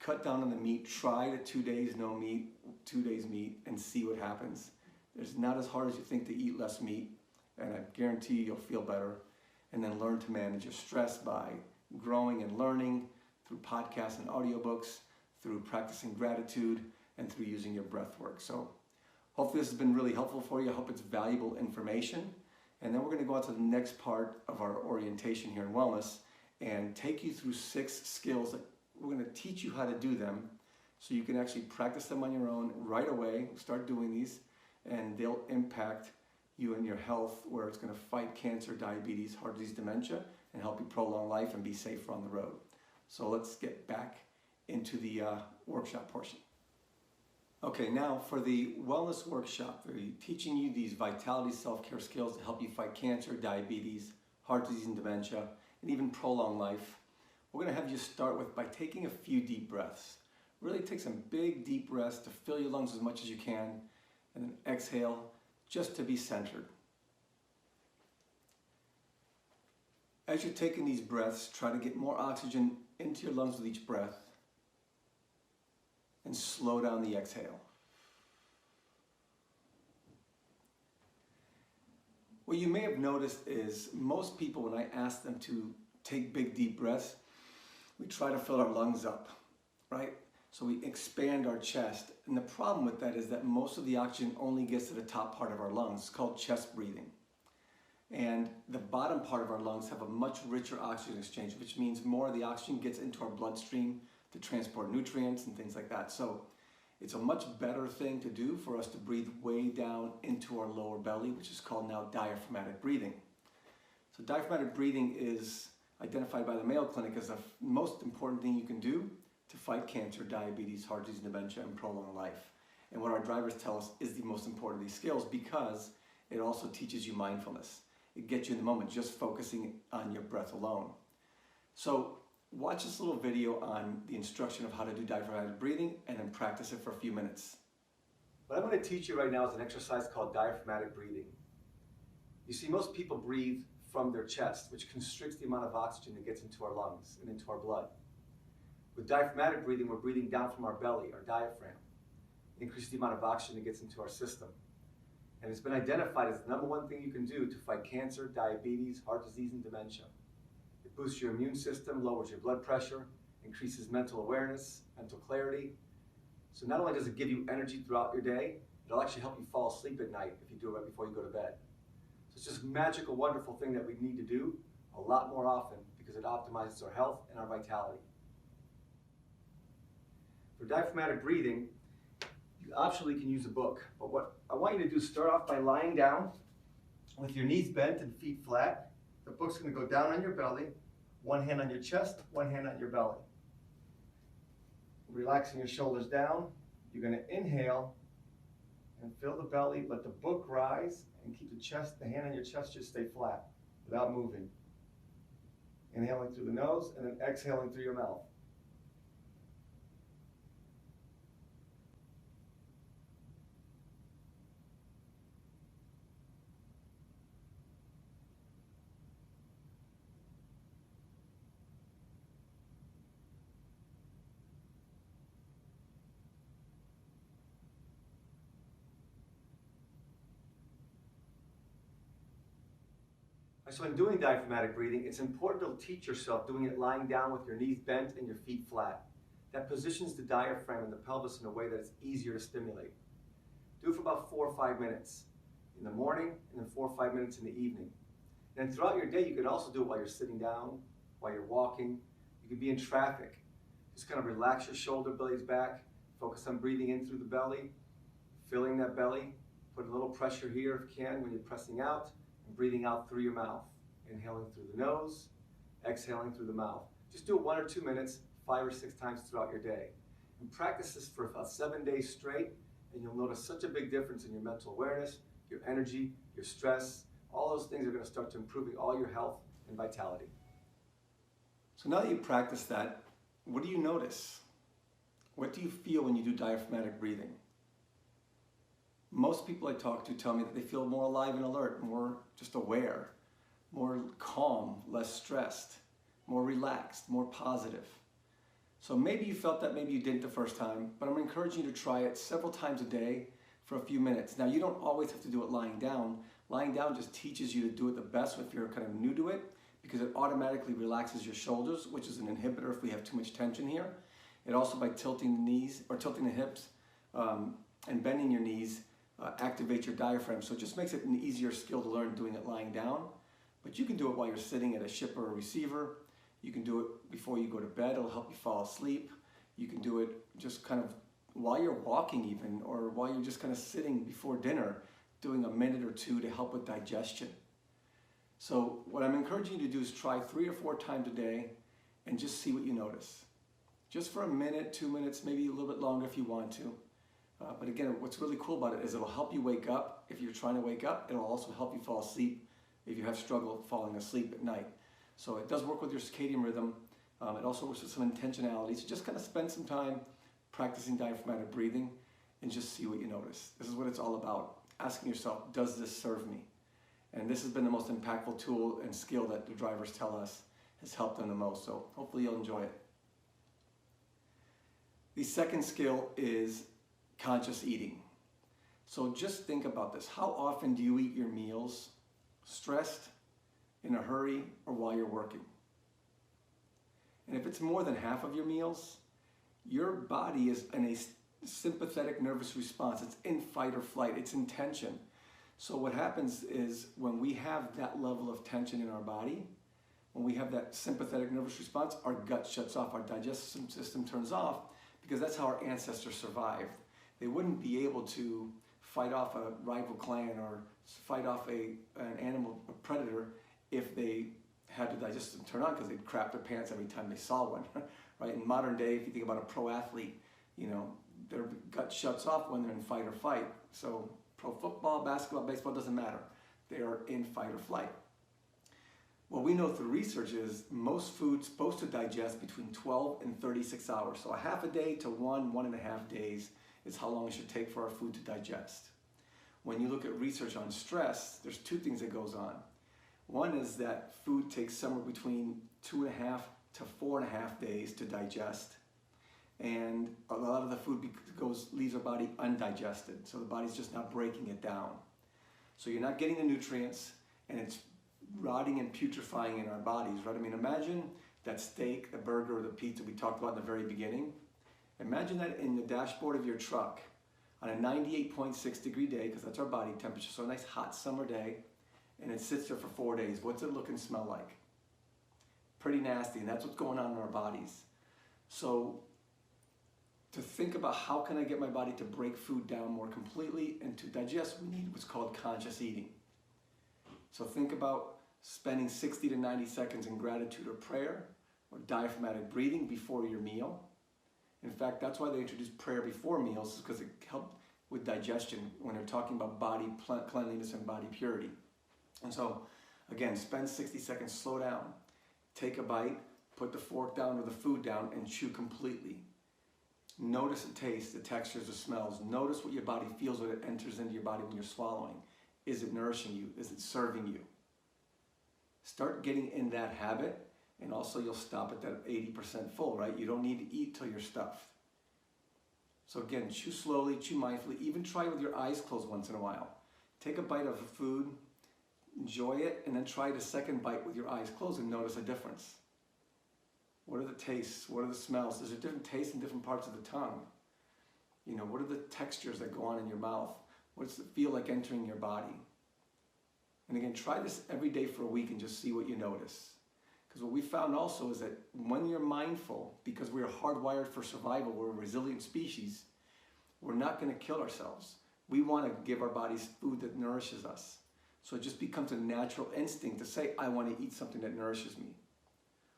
Cut down on the meat. Try the 2 days no meat, 2 days meat, and see what happens. It's not as hard as you think to eat less meat, and I guarantee you'll feel better. And then learn to manage your stress by growing and learning through podcasts and audiobooks, through practicing gratitude, and through using your breath work. So hopefully this has been really helpful for you. I hope it's valuable information. And then we're going to go on to the next part of our orientation here in wellness and take you through 6 skills that we're going to teach you how to do them so you can actually practice them on your own right away. Start doing these, and they'll impact you and your health, where it's going to fight cancer, diabetes, heart disease, dementia, and help you prolong life and be safer on the road. So let's get back into the workshop portion. Okay, now for the wellness workshop, we're teaching you these vitality self-care skills to help you fight cancer, diabetes, heart disease, and dementia, and even prolong life. We're going to have you start with by taking a few deep breaths. Really take some big deep breaths to fill your lungs as much as you can, and then exhale just to be centered. As you're taking these breaths, try to get more oxygen into your lungs with each breath, and slow down the exhale. What you may have noticed is most people, when I ask them to take big deep breaths, we try to fill our lungs up, right? So we expand our chest. And the problem with that is that most of the oxygen only gets to the top part of our lungs. It's called chest breathing. And the bottom part of our lungs have a much richer oxygen exchange, which means more of the oxygen gets into our bloodstream to transport nutrients and things like that. So it's a much better thing to do for us to breathe way down into our lower belly, which is called now diaphragmatic breathing. So diaphragmatic breathing is identified by the Mayo Clinic as the most important thing you can do to fight cancer, diabetes, heart disease, dementia, and prolong life. And what our drivers tell us is the most important of these skills, because it also teaches you mindfulness. It gets you in the moment, just focusing on your breath alone. So watch this little video on the instruction of how to do diaphragmatic breathing, and then practice it for a few minutes. What I'm going to teach you right now is an exercise called diaphragmatic breathing. You see, most people breathe from their chest, which constricts the amount of oxygen that gets into our lungs and into our blood. With diaphragmatic breathing, we're breathing down from our belly, our diaphragm. It increases the amount of oxygen that gets into our system. And it's been identified as the #1 thing you can do to fight cancer, diabetes, heart disease, and dementia. It boosts your immune system, lowers your blood pressure, increases mental awareness, mental clarity. So not only does it give you energy throughout your day, it'll actually help you fall asleep at night if you do it right before you go to bed. So it's just a magical, wonderful thing that we need to do a lot more often because it optimizes our health and our vitality. For diaphragmatic breathing, you optionally can use a book, but what I want you to do is start off by lying down with your knees bent and feet flat. The book's going to go down on your belly, one hand on your chest, one hand on your belly. Relaxing your shoulders down, you're going to inhale and fill the belly, let the book rise, and keep the hand on your chest just stay flat without moving. Inhaling through the nose and then exhaling through your mouth. So in doing diaphragmatic breathing, it's important to teach yourself doing it lying down with your knees bent and your feet flat. That positions the diaphragm and the pelvis in a way that it's easier to stimulate. Do it for about 4 or 5 minutes in the morning and then 4 or 5 minutes in the evening. And throughout your day, you can also do it while you're sitting down, while you're walking. You could be in traffic. Just kind of relax your shoulder blades back, focus on breathing in through the belly, filling that belly, put a little pressure here if you can when you're pressing out, and breathing out through your mouth. Inhaling through the nose, exhaling through the mouth. Just do it 1 or 2 minutes, 5 or 6 times throughout your day. And practice this for about 7 days straight, and you'll notice such a big difference in your mental awareness, your energy, your stress. All those things are going to start to improving all your health and vitality. So now that you practice that, what do you notice? What do you feel when you do diaphragmatic breathing? Most people I talk to tell me that they feel more alive and alert, more just aware, more calm, less stressed, more relaxed, more positive. So maybe you felt that, maybe you didn't the first time, but I'm encouraging you to try it several times a day for a few minutes. Now, you don't always have to do it lying down. Lying down just teaches you to do it the best if you're kind of new to it, because it automatically relaxes your shoulders, which is an inhibitor if we have too much tension here. It also, by tilting the knees or tilting the hips and bending your knees, activates your diaphragm. So it just makes it an easier skill to learn doing it lying down. But you can do it while you're sitting at a ship or a receiver. You can do it before you go to bed. It'll help you fall asleep. You can do it just kind of while you're walking even, or while you're just kind of sitting before dinner, doing a minute or 2 to help with digestion. So what I'm encouraging you to do is try 3 or 4 times a day and just see what you notice. Just for a minute, 2 minutes, maybe a little bit longer if you want to. But again, what's really cool about it is it'll help you wake up if you're trying to wake up. It'll also help you fall asleep if you have struggle falling asleep at night. So it does work with your circadian rhythm. It also works with some intentionality. So just kind of spend some time practicing diaphragmatic breathing and just see what you notice. This is what it's all about. Asking yourself, does this serve me? And this has been the most impactful tool and skill that the drivers tell us has helped them the most. So hopefully you'll enjoy it. The second skill is conscious eating. So just think about this. How often do you eat your meals stressed, in a hurry, or while you're working? And if it's more than half of your meals, your body is in a sympathetic nervous response. It's in fight or flight. It's in tension. So what happens is when we have that level of tension in our body, when we have that sympathetic nervous response, our gut shuts off, our digestive system turns off, because that's how our ancestors survived. They wouldn't be able to fight off a rival clan or fight off an animal, a predator, if they had the digestive system turn on, because they'd crap their pants every time they saw one, right? In modern day, if you think about a pro athlete, you know, their gut shuts off when they're in fight or flight. So pro football, basketball, baseball, doesn't matter. They are in fight or flight. What we know through research is most food's supposed to digest between 12 and 36 hours. So a half a day to 1.5 days is how long it should take for our food to digest. When you look at research on stress, there's 2 things that goes on. One is that food takes somewhere between 2.5 to 4.5 days to digest. And a lot of the food leaves our body undigested. So the body's just not breaking it down. So you're not getting the nutrients, and it's rotting and putrefying in our bodies, right? I mean, imagine that steak, the burger, or the pizza we talked about in the very beginning. Imagine that in the dashboard of your truck on a 98.6 degree day, because that's our body temperature, so a nice hot summer day, and it sits there for 4 days. What's it look and smell like? Pretty nasty, and that's what's going on in our bodies. So to think about how can I get my body to break food down more completely and to digest, we need what's called conscious eating. So think about spending 60 to 90 seconds in gratitude or prayer or diaphragmatic breathing before your meal. In fact, that's why they introduced prayer before meals, is because it helped with digestion when they're talking about body cleanliness and body purity. And so, again, spend 60 seconds, slow down, take a bite, put the fork down or the food down, and chew completely. Notice the taste, the textures, the smells. Notice what your body feels when it enters into your body when you're swallowing. Is it nourishing you? Is it serving you? Start getting in that habit, and also you'll stop at that 80% full, right? You don't need to eat till you're stuffed. So again, chew slowly, chew mindfully, even try with your eyes closed once in a while. Take a bite of the food, enjoy it, and then try the second bite with your eyes closed and notice a difference. What are the tastes? What are the smells? There's a different taste in different parts of the tongue. You know, what are the textures that go on in your mouth? What does it feel like entering your body? And again, try this every day for a week and just see what you notice. Because what we found also is that when you're mindful, because we are hardwired for survival, we're a resilient species, we're not going to kill ourselves. We want to give our bodies food that nourishes us. So it just becomes a natural instinct to say, I want to eat something that nourishes me.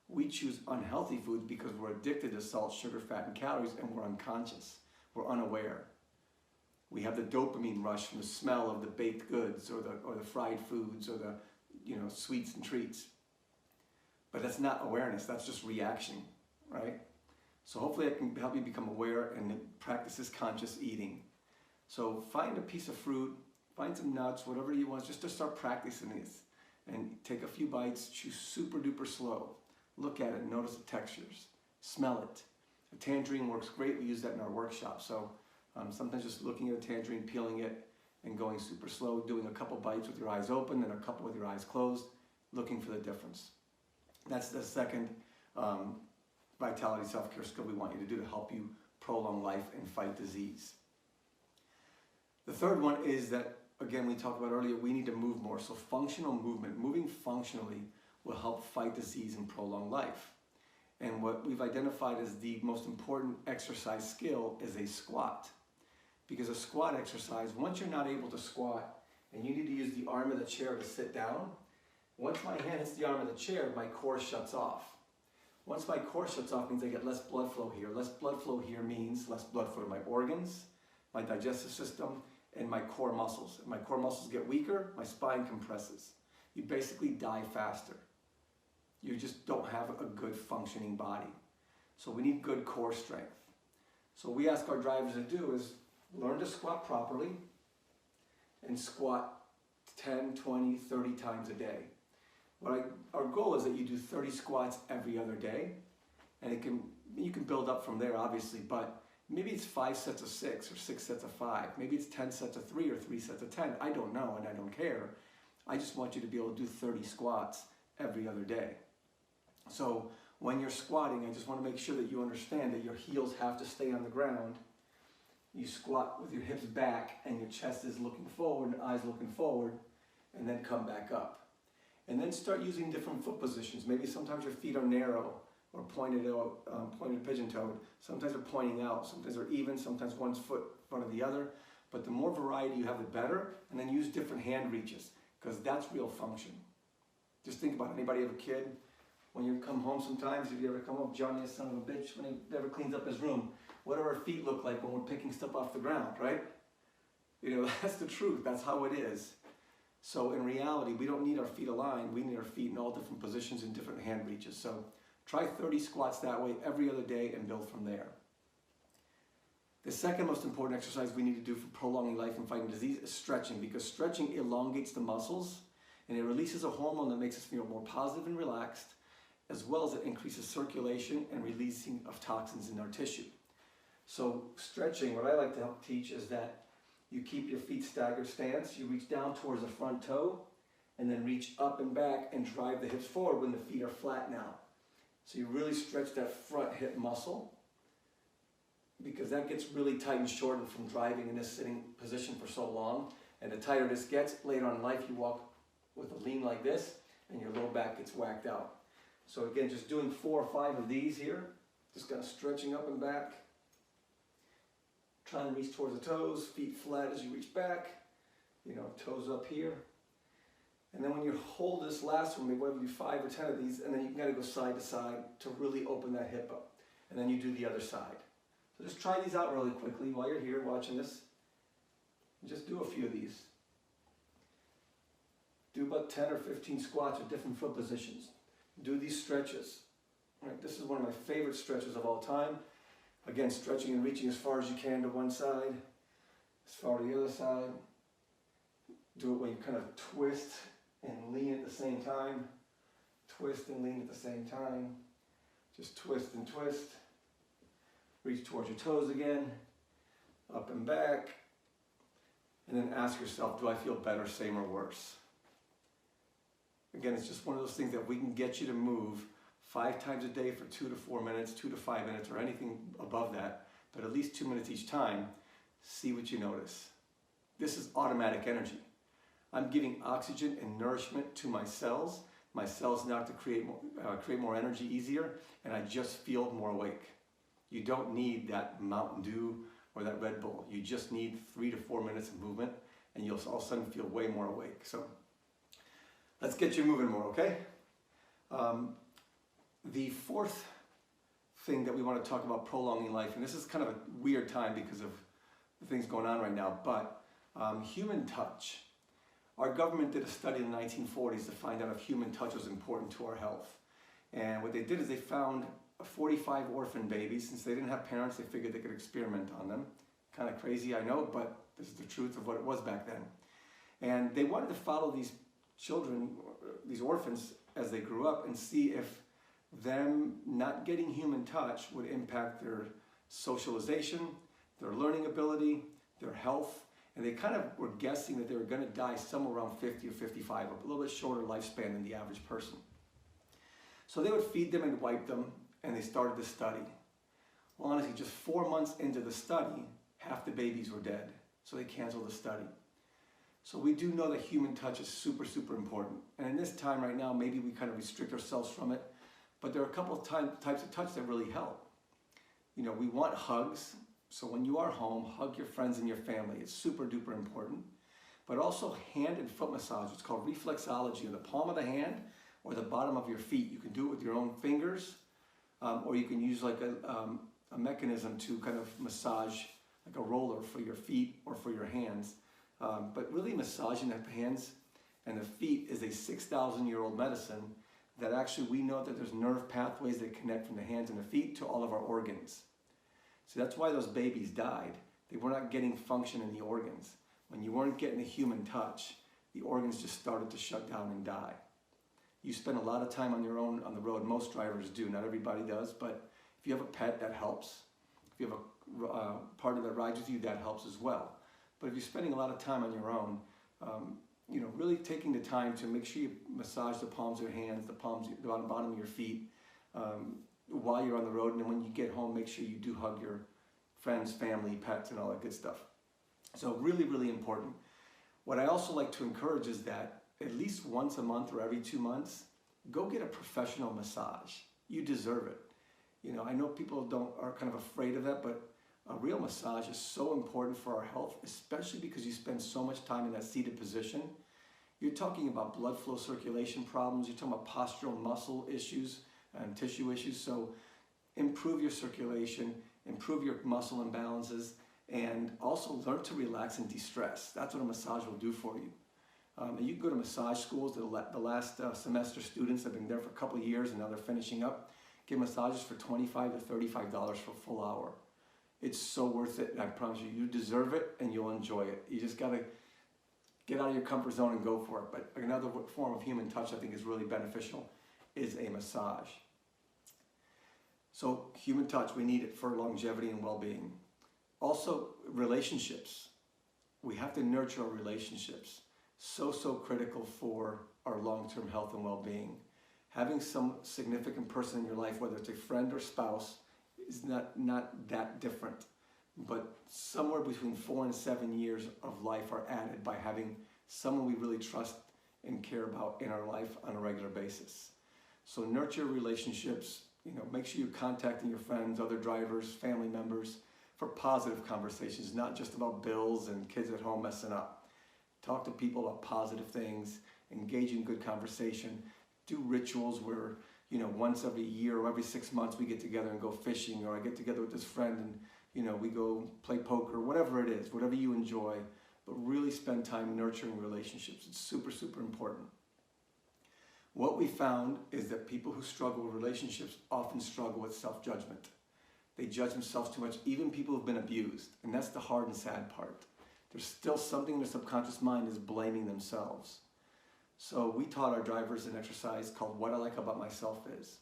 We choose unhealthy foods because we're addicted to salt, sugar, fat, and calories, and we're unconscious. We're unaware. We have the dopamine rush from the smell of the baked goods or the fried foods or the sweets and treats. But that's not awareness, that's just reaction, right? So hopefully I can help you become aware and practice this conscious eating. So find a piece of fruit, find some nuts, whatever you want, just to start practicing this. And take a few bites, chew super duper slow. Look at it, notice the textures, smell it. A tangerine works great, we use that in our workshop. So sometimes just looking at a tangerine, peeling it, and going super slow, doing a couple bites with your eyes open and a couple with your eyes closed, looking for the difference. That's the second vitality self-care skill we want you to do to help you prolong life and fight disease. The third one is that, again, we talked about earlier, we need to move more. So functional movement, moving functionally will help fight disease and prolong life. And what we've identified as the most important exercise skill is a squat. Because a squat exercise, once you're not able to squat and you need to use the arm of the chair to sit down, once my hand hits the arm of the chair, my core shuts off. Once my core shuts off means I get less blood flow here. Less blood flow here means less blood flow to my organs, my digestive system, and my core muscles. If my core muscles get weaker, my spine compresses. You basically die faster. You just don't have a good functioning body. So we need good core strength. So what we ask our drivers to do is learn to squat properly and squat 10, 20, 30 times a day. Our goal is that you do 30 squats every other day, and you can build up from there obviously, but maybe it's 5 sets of 6 or 6 sets of 5. Maybe it's 10 sets of 3 or 3 sets of 10. I don't know and I don't care. I just want you to be able to do 30 squats every other day. So when you're squatting, I just want to make sure that you understand that your heels have to stay on the ground. You squat with your hips back and your chest is looking forward and eyes looking forward, and then come back up. And then start using different foot positions. Maybe sometimes your feet are narrow or pointed pigeon-toed. Sometimes they're pointing out, sometimes they're even, sometimes one's foot in front of the other. But the more variety you have, the better. And then use different hand reaches, because that's real function. Just think about it. Anybody have a kid? When you come home sometimes, if you ever come home, Johnny, son of a bitch, when he never cleans up his room, what do our feet look like when we're picking stuff off the ground, right? That's the truth. That's how it is. So in reality, we don't need our feet aligned. We need our feet in all different positions and different hand reaches. So try 30 squats that way every other day and build from there. The second most important exercise we need to do for prolonging life and fighting disease is stretching, because stretching elongates the muscles and it releases a hormone that makes us feel more positive and relaxed, as well as it increases circulation and releasing of toxins in our tissue. So stretching, what I like to help teach is that You keep your feet staggered stance. You reach down towards the front toe and then reach up and back and drive the hips forward when the feet are flat now. So you really stretch that front hip muscle because that gets really tight and shortened from driving in this sitting position for so long. And the tighter this gets, later on in life you walk with a lean like this and your low back gets whacked out. So again, just doing 4 or 5 of these here, just kind of stretching up and back. Try and reach towards the toes, feet flat as you reach back, toes up here. And then when you hold this last one, maybe we'll do 5 or 10 of these, and then you can kind of go side to side to really open that hip up. And then you do the other side. So just try these out really quickly while you're here watching this. Just do a few of these. Do about 10 or 15 squats with different foot positions. Do these stretches. All right, this is one of my favorite stretches of all time. Again, stretching and reaching as far as you can to one side, as far to the other side. Do it when you kind of twist and lean at the same time. Twist and lean at the same time. Just twist and twist. Reach towards your toes again. Up and back. And then ask yourself, do I feel better, same, or worse? Again, it's just one of those things that we can get you to move 5 times a day for 2 to 4 minutes, 2 to 5 minutes, or anything above that, but at least 2 minutes each time. See what you notice. This is automatic energy. I'm giving oxygen and nourishment to my cells now to create more energy easier, and I just feel more awake. You don't need that Mountain Dew or that Red Bull. You just need 3 to 4 minutes of movement, and you'll all of a sudden feel way more awake. So let's get you moving more, okay? The fourth thing that we want to talk about prolonging life, and this is kind of a weird time because of the things going on right now, but human touch. Our government did a study in the 1940s to find out if human touch was important to our health. And what they did is they found 45 orphan babies. Since they didn't have parents, they figured they could experiment on them. Kind of crazy, I know, but this is the truth of what it was back then. And they wanted to follow these children, these orphans, as they grew up and see if them not getting human touch would impact their socialization, their learning ability, their health, and they kind of were guessing that they were going to die somewhere around 50 or 55, a little bit shorter lifespan than the average person. So they would feed them and wipe them, and they started the study. Well, honestly, just 4 months into the study, half the babies were dead, so they canceled the study. So we do know that human touch is super, super important. And in this time right now, maybe we kind of restrict ourselves from it. But there are a couple of types of touch that really help. We want hugs. So when you are home, hug your friends and your family. It's super duper important. But also hand and foot massage. It's called reflexology. In the palm of the hand or the bottom of your feet. You can do it with your own fingers. Or you can use like a mechanism to kind of massage, like a roller for your feet or for your hands. But really massaging the hands and the feet is a 6,000-year-old medicine that actually we know that there's nerve pathways that connect from the hands and the feet to all of our organs. So that's why those babies died. They were not getting function in the organs. When you weren't getting the human touch, the organs just started to shut down and die. You spend a lot of time on your own on the road. Most drivers do, not everybody does, but if you have a pet, that helps. If you have a partner that rides with you, that helps as well. But if you're spending a lot of time on your own, really taking the time to make sure you massage the palms of your hands, the bottom of your feet while you're on the road. And then when you get home, make sure you do hug your friends, family, pets, and all that good stuff. So really, really important. What I also like to encourage is that at least once a month or every 2 months, go get a professional massage. You deserve it. I know people are kind of afraid of that, but a real massage is so important for our health, especially because you spend so much time in that seated position. You're talking about blood flow circulation problems. You're talking about postural muscle issues and tissue issues. So improve your circulation, improve your muscle imbalances, and also learn to relax and de-stress. That's what a massage will do for you. And you can go to massage schools. The last semester students have been there for a couple of years and now they're finishing up. Get massages for $25 to $35 for a full hour. It's so worth it, and I promise you, you deserve it and you'll enjoy it. You just gotta get out of your comfort zone and go for it. But another form of human touch I think is really beneficial is a massage. So human touch, we need it for longevity and well-being. Also, relationships. we have to nurture our relationships. So critical for our long-term health and well-being. Having some significant person in your life, whether it's a friend or spouse, is not that different. But somewhere between 4 and 7 years of life are added by having someone we really trust and care about in our life on a regular basis. So nurture relationships. Make sure you're contacting your friends, other drivers, family members for positive conversations, not just about bills and kids at home messing up. Talk to people about positive things, engage in good conversation, do rituals where, once every year or every 6 months we get together and go fishing, or I get together with this friend and, we go play poker, whatever it is, whatever you enjoy, but really spend time nurturing relationships. It's super important. What we found is that people who struggle with relationships often struggle with self-judgment. They judge themselves too much, even people who've been abused. And that's the hard and sad part. There's still something in their subconscious mind is blaming themselves. So we taught our drivers an exercise called What I Like About Myself Is.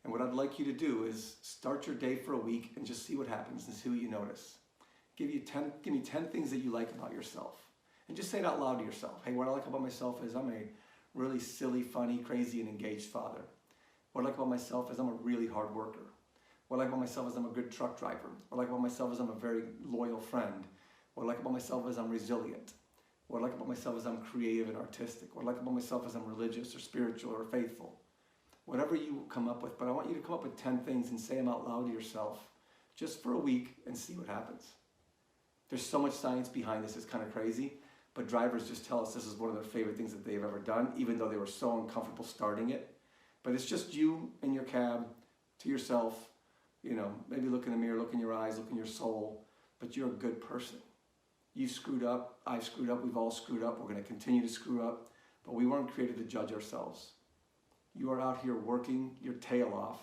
And what I'd like you to do is start your day for a week and just see what happens and see what you notice. Give me 10 things that you like about yourself. And just say it out loud to yourself. Hey, what I like about myself is I'm a really silly, funny, crazy, and engaged father. What I like about myself is I'm a really hard worker. What I like about myself is I'm a good truck driver. What I like about myself is I'm a very loyal friend. What I like about myself is I'm resilient. What I like about myself is I'm creative and artistic. What I like about myself is I'm religious or spiritual or faithful. Whatever you come up with, but I want you to come up with 10 things and say them out loud to yourself just for a week and see what happens. There's so much science behind this, it's kind of crazy, but drivers just tell us this is one of their favorite things that they've ever done, even though they were so uncomfortable starting it. But it's just you in your cab to yourself, maybe look in the mirror, look in your eyes, look in your soul, but you're a good person. You screwed up, I've screwed up, we've all screwed up, we're going to continue to screw up, but we weren't created to judge ourselves. You are out here working your tail off,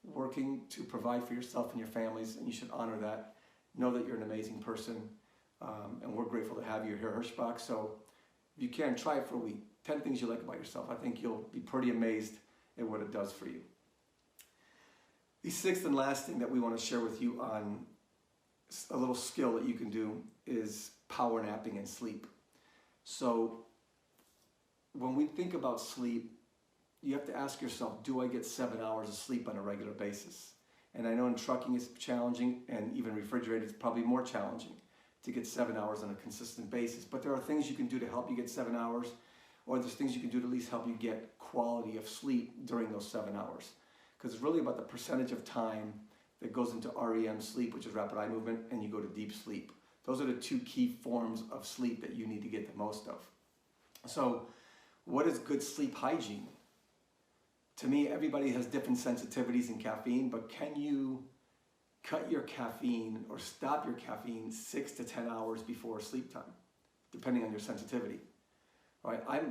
working to provide for yourself and your families, and you should honor that. Know that you're an amazing person, and we're grateful to have you here at Hirschbach. So if you can, try it for a week. 10 things you like about yourself. I think you'll be pretty amazed at what it does for you. The sixth and last thing that we want to share with you on a little skill that you can do is power napping and sleep. So when we think about sleep, you have to ask yourself, do I get 7 hours of sleep on a regular basis? And I know in trucking it's challenging, and even refrigerated it's probably more challenging to get 7 hours on a consistent basis. But there are things you can do to help you get 7 hours, or there's things you can do to at least help you get quality of sleep during those 7 hours. Because it's really about the percentage of time that goes into REM sleep, which is rapid eye movement, and you go to deep sleep. Those are the two key forms of sleep that you need to get the most of. So what is good sleep hygiene? To me, everybody has different sensitivities in caffeine, but can you cut your caffeine or stop your caffeine 6 to 10 hours before sleep time, depending on your sensitivity? All right, I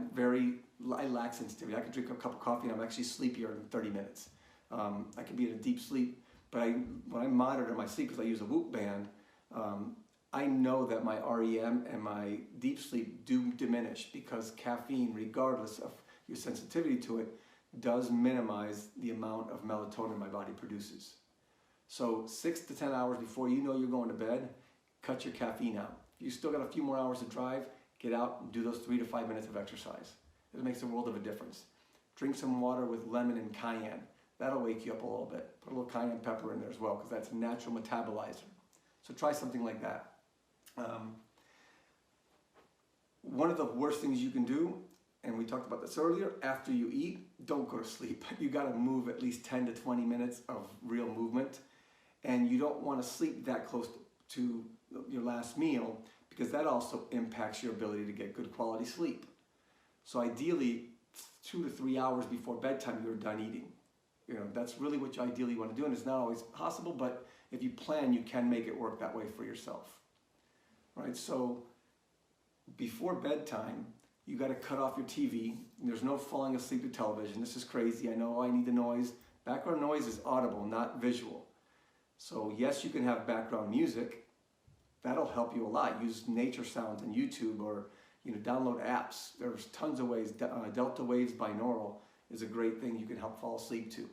lack sensitivity. I can drink a cup of coffee and I'm actually sleepier in 30 minutes. I can be in a deep sleep, but when I monitor my sleep, because I use a Whoop band, I know that my REM and my deep sleep do diminish because caffeine, regardless of your sensitivity to it, does minimize the amount of melatonin my body produces. So 6 to 10 hours before you know you're going to bed, cut your caffeine out. If you still got a few more hours to drive, get out and do those 3 to 5 minutes of exercise. It makes a world of a difference. Drink some water with lemon and cayenne. That'll wake you up a little bit. Put a little cayenne pepper in there as well, because that's a natural metabolizer. So try something like that. One of the worst things you can do, and we talked about this earlier, after you eat, don't go to sleep. You got to move at least 10 to 20 minutes of real movement. And you don't want to sleep that close to your last meal, because that also impacts your ability to get good quality sleep. So ideally, 2 to 3 hours before bedtime, you're done eating. That's really what you ideally want to do, and it's not always possible, but if you plan, you can make it work that way for yourself. Right? So before bedtime, you got to cut off your TV. There's no falling asleep to television. This is crazy. I know I need the noise. Background noise is audible, not visual. So yes, you can have background music. That'll help you a lot. Use nature sounds on YouTube, or download apps. There's tons of ways. Delta Waves binaural is a great thing you can help fall asleep to.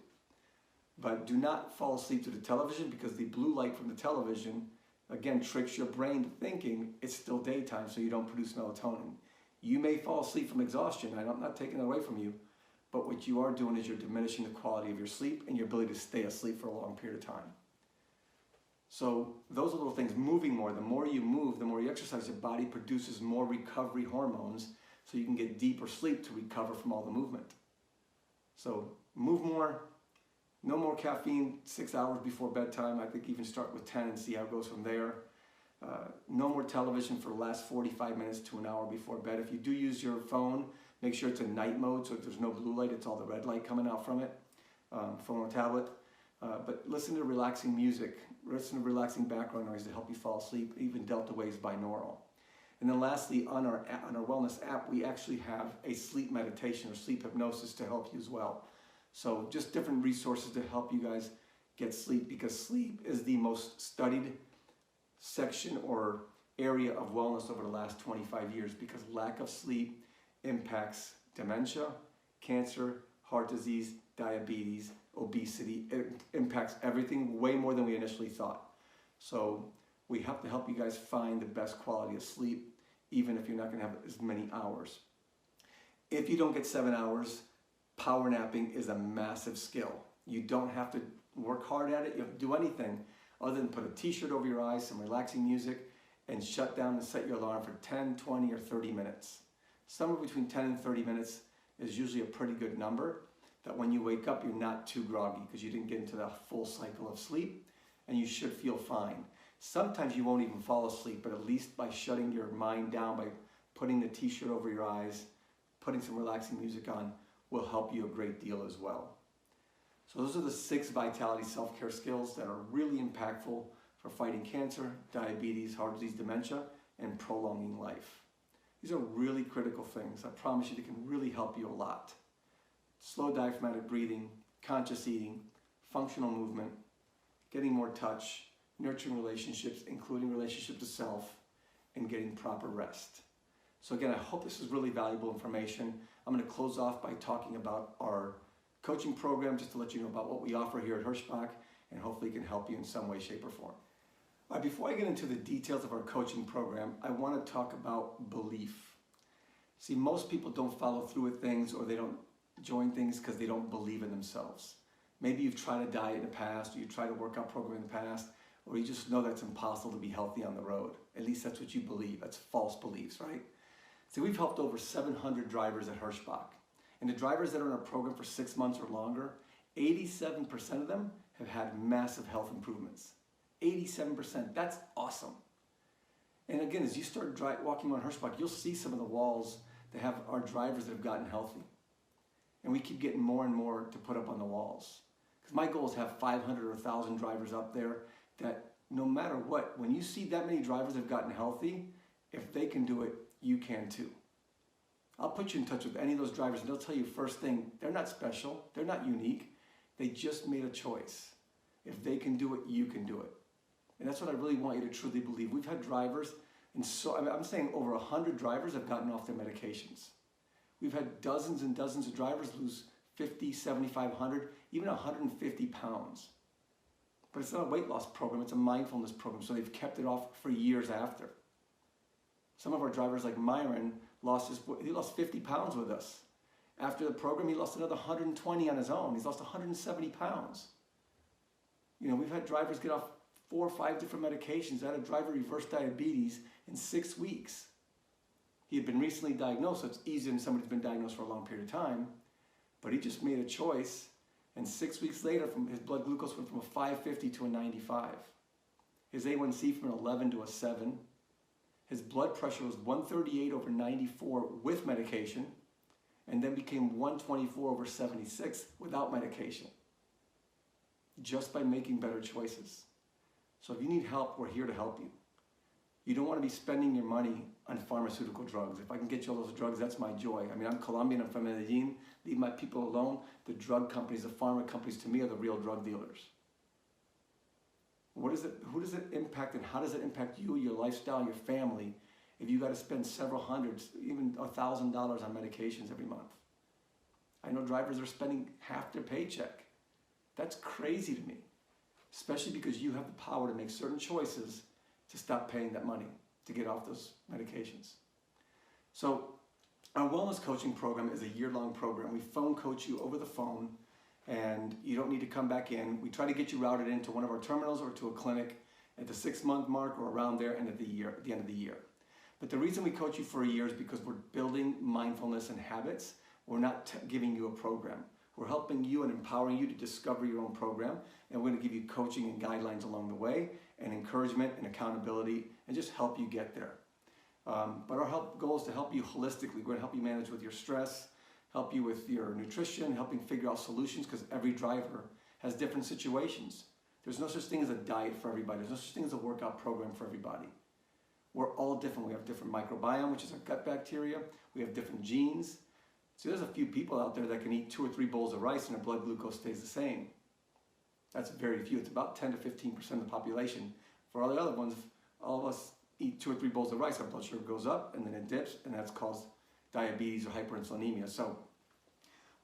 But do not fall asleep to the television, because the blue light from the television again, tricks your brain thinking it's still daytime so you don't produce melatonin. You may fall asleep from exhaustion. I'm not taking that away from you, but what you are doing is you're diminishing the quality of your sleep and your ability to stay asleep for a long period of time. So those are little things. Moving more. The more you move, the more you exercise, your body produces more recovery hormones so you can get deeper sleep to recover from all the movement. So move more. No more caffeine 6 hours before bedtime. I think even start with 10 and see how it goes from there. No more television for the last 45 minutes to an hour before bed. If you do use your phone, make sure it's in night mode so if there's no blue light, it's all the red light coming out from it, phone or tablet. But listen to relaxing music. Listen to relaxing background noise to help you fall asleep, even delta waves binaural. And then lastly, on our wellness app, we actually have a sleep meditation or sleep hypnosis to help you as well. So just different resources to help you guys get sleep, because sleep is the most studied section or area of wellness over the last 25 years, because lack of sleep impacts dementia, cancer, heart disease, diabetes, obesity. It impacts everything way more than we initially thought. So we have to help you guys find the best quality of sleep, even if you're not going to have as many hours. If you don't get 7 hours, power napping is a massive skill. You don't have to work hard at it. You don't do anything other than put a t-shirt over your eyes, some relaxing music, and shut down and set your alarm for 10, 20, or 30 minutes. Somewhere between 10 and 30 minutes is usually a pretty good number, that when you wake up, you're not too groggy because you didn't get into that full cycle of sleep, and you should feel fine. Sometimes you won't even fall asleep, but at least by shutting your mind down, by putting the t-shirt over your eyes, putting some relaxing music on, will help you a great deal as well. So those are the 6 vitality self-care skills that are really impactful for fighting cancer, diabetes, heart disease, dementia, and prolonging life. These are really critical things. I promise you they can really help you a lot. Slow diaphragmatic breathing, conscious eating, functional movement, getting more touch, nurturing relationships, including relationship to self, and getting proper rest. So again, I hope this is really valuable information. I'm going to close off by talking about our coaching program, just to let you know about what we offer here at Hirschbach, and hopefully it can help you in some way, shape, or form. All right, before I get into the details of our coaching program, I want to talk about belief. See, most people don't follow through with things, or they don't join things because they don't believe in themselves. Maybe you've tried a diet in the past, or you tried a workout program in the past, or you just know that it's impossible to be healthy on the road. At least that's what you believe. That's false beliefs, right? So we've helped over 700 drivers at Hirschbach. And the drivers that are in our program for 6 months or longer, 87% of them have had massive health improvements. 87%, that's awesome. And again, as you start walking around Hirschbach, you'll see some of the walls that have our drivers that have gotten healthy. And we keep getting more and more to put up on the walls. Because my goal is to have 500 or 1,000 drivers up there that no matter what, when you see that many drivers that have gotten healthy, if they can do it, you can too. I'll put you in touch with any of those drivers and they'll tell you first thing, they're not special, they're not unique, they just made a choice. If they can do it, you can do it. And that's what I really want you to truly believe. We've had drivers, and I'm saying over 100 drivers have gotten off their medications. We've had dozens and dozens of drivers lose 50, 75, 100, even 150 pounds. But it's not a weight loss program, it's a mindfulness program, so they've kept it off for years after. Some of our drivers like Myron, he lost 50 pounds with us. After the program, he lost another 120 on his own. He's lost 170 pounds. You know, we've had drivers get off 4 or 5 different medications. I had a driver reverse diabetes in 6 weeks. He had been recently diagnosed, so it's easier than somebody who's been diagnosed for a long period of time. But he just made a choice, and 6 weeks later, his blood glucose went from a 550 to a 95. His A1C from an 11 to a 7. His blood pressure was 138 over 94 with medication, and then became 124 over 76 without medication, just by making better choices. So if you need help, we're here to help you. You don't want to be spending your money on pharmaceutical drugs. If I can get you all those drugs, that's my joy. I mean, I'm Colombian, I'm from Medellin. Leave my people alone. The drug companies, the pharma companies, to me, are the real drug dealers. Who does it impact, and how does it impact you, your lifestyle, your family, if you got to spend several hundreds, even $1,000 on medications every month? I know drivers are spending half their paycheck. That's crazy to me, especially because you have the power to make certain choices to stop paying that money to get off those medications. So our wellness coaching program is a year-long program. We phone coach you over the phone, and you don't need to come back in. We try to get you routed into one of our terminals or to a clinic at the 6-month mark or around there, and at the end of the year. But the reason we coach you for a year is because we're building mindfulness and habits. We're not giving you a program. We're helping you and empowering you to discover your own program, and we're going to give you coaching and guidelines along the way, and encouragement and accountability, and just help you get there. But our goal is to help you holistically. We're going to help you manage with your stress, help you with your nutrition, helping figure out solutions, because every driver has different situations. There's no such thing as a diet for everybody. There's no such thing as a workout program for everybody. We're all different. We have different microbiome, which is our gut bacteria. We have different genes. So there's a few people out there that can eat 2 or 3 bowls of rice and their blood glucose stays the same. That's very few. It's about 10 to 15% of the population. For all the other ones, all of us eat 2 or 3 bowls of rice, our blood sugar goes up and then it dips, and that's caused diabetes or hyperinsulinemia. So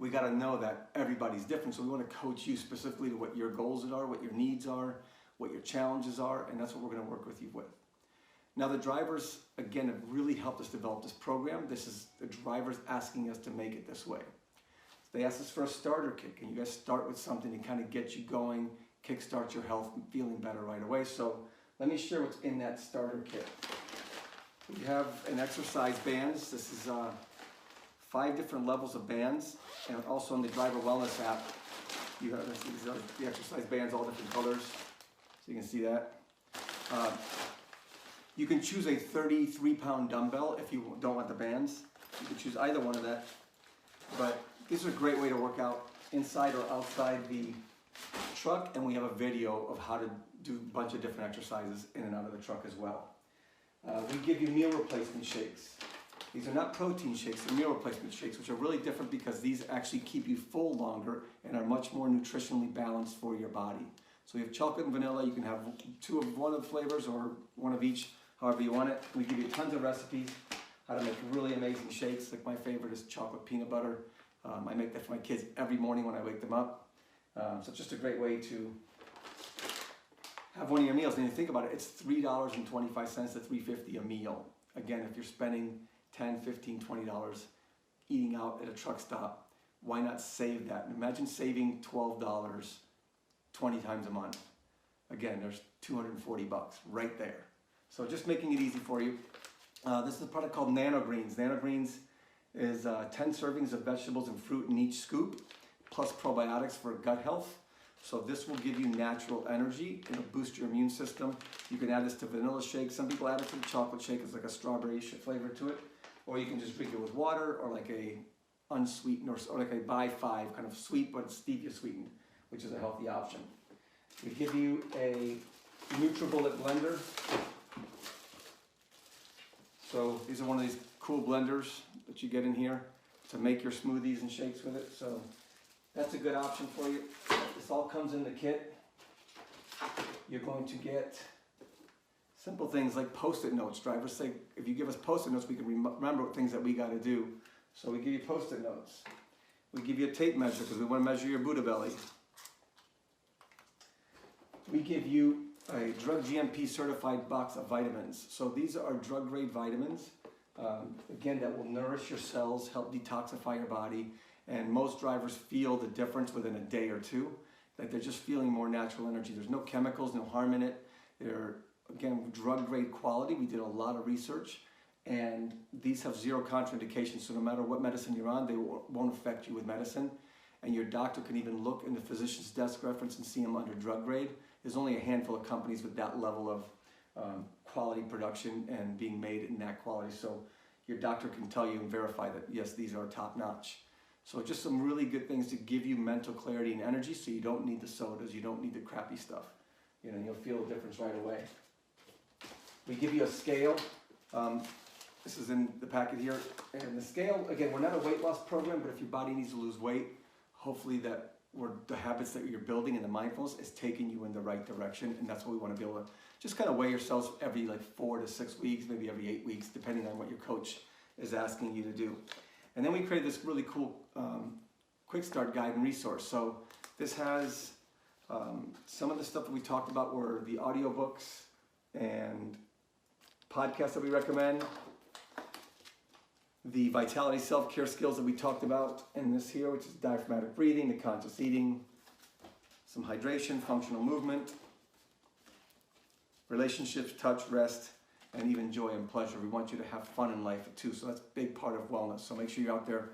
we got to know that everybody's different. So we want to coach you specifically to what your goals are, what your needs are, what your challenges are, and that's what we're going to work with you with. Now the drivers, again, have really helped us develop this program. This is the drivers asking us to make it this way. They asked us for a starter kit. Can you guys start with something to kind of get you going, kickstart your health, and feeling better right away? So let me share what's in that starter kit. We have an exercise bands. This is 5 different levels of bands, and also on the Driver Wellness app, you have these are the exercise bands, all different colors, so you can see that. You can choose a 33-pound dumbbell if you don't want the bands. You can choose either one of that, but these are a great way to work out inside or outside the truck, and we have a video of how to do a bunch of different exercises in and out of the truck as well. We give you meal replacement shakes. These are not protein shakes, they're meal replacement shakes, which are really different because these actually keep you full longer and are much more nutritionally balanced for your body. So we have chocolate and vanilla. You can have one of the flavors or one of each, however you want it. We give you tons of recipes how to make really amazing shakes. Like my favorite is chocolate peanut butter. I make that for my kids every morning when I wake them up. So it's just a great way to have one of your meals. And you think about it, it's $3.25 to $3.50 a meal. Again, if you're spending $10, $15, $20 eating out at a truck stop, why not save that? And imagine saving $12 20 times a month. Again, there's 240 bucks right there. So just making it easy for you. This is a product called Nanogreens. Nanogreens is 10 servings of vegetables and fruit in each scoop, plus probiotics for gut health. So this will give you natural energy. It'll boost your immune system. You can add this to vanilla shake. Some people add it to the chocolate shake. It's like a strawberry flavor to it. Or you can just drink it with water, or like a unsweetened, or like a by 5 kind of sweet but stevia sweetened, which is a healthy option. We give you a NutriBullet blender. So these are one of these cool blenders that you get in here to make your smoothies and shakes with it. So that's a good option for you. This all comes in the kit. You're going to get simple things like Post-it notes. Drivers say, if you give us Post-it notes, we can remember things that we got to do. So we give you Post-it notes. We give you a tape measure because we want to measure your Buddha belly. We give you a drug GMP certified box of vitamins. So these are drug grade vitamins, again, that will nourish your cells, help detoxify your body. And most drivers feel the difference within a day or two, like they're just feeling more natural energy. There's no chemicals, no harm in it. They're, again, drug grade quality. We did a lot of research, and these have 0 contraindications. So no matter what medicine you're on, they won't affect you with medicine. And your doctor can even look in the physician's desk reference and see them under drug grade. There's only a handful of companies with that level of quality production and being made in that quality. So your doctor can tell you and verify that, yes, these are top notch. So just some really good things to give you mental clarity and energy, so you don't need the sodas, you don't need the crappy stuff. You know, you'll feel a difference right away. We give you a scale. This is in the packet here. And the scale, again, we're not a weight loss program, but if your body needs to lose weight, hopefully that the habits that you're building and the mindfulness is taking you in the right direction. And that's what we want to be able to just kind of weigh yourselves every like 4 to 6 weeks, maybe every 8 weeks, depending on what your coach is asking you to do. And then we created this really cool quick start guide and resource. So this has some of the stuff that we talked about were the audiobooks, and podcasts that we recommend, the vitality self-care skills that we talked about in this here, which is diaphragmatic breathing, the conscious eating, some hydration, functional movement, relationships, touch, rest, and even joy and pleasure. We want you to have fun in life too, so that's a big part of wellness. So make sure you're out there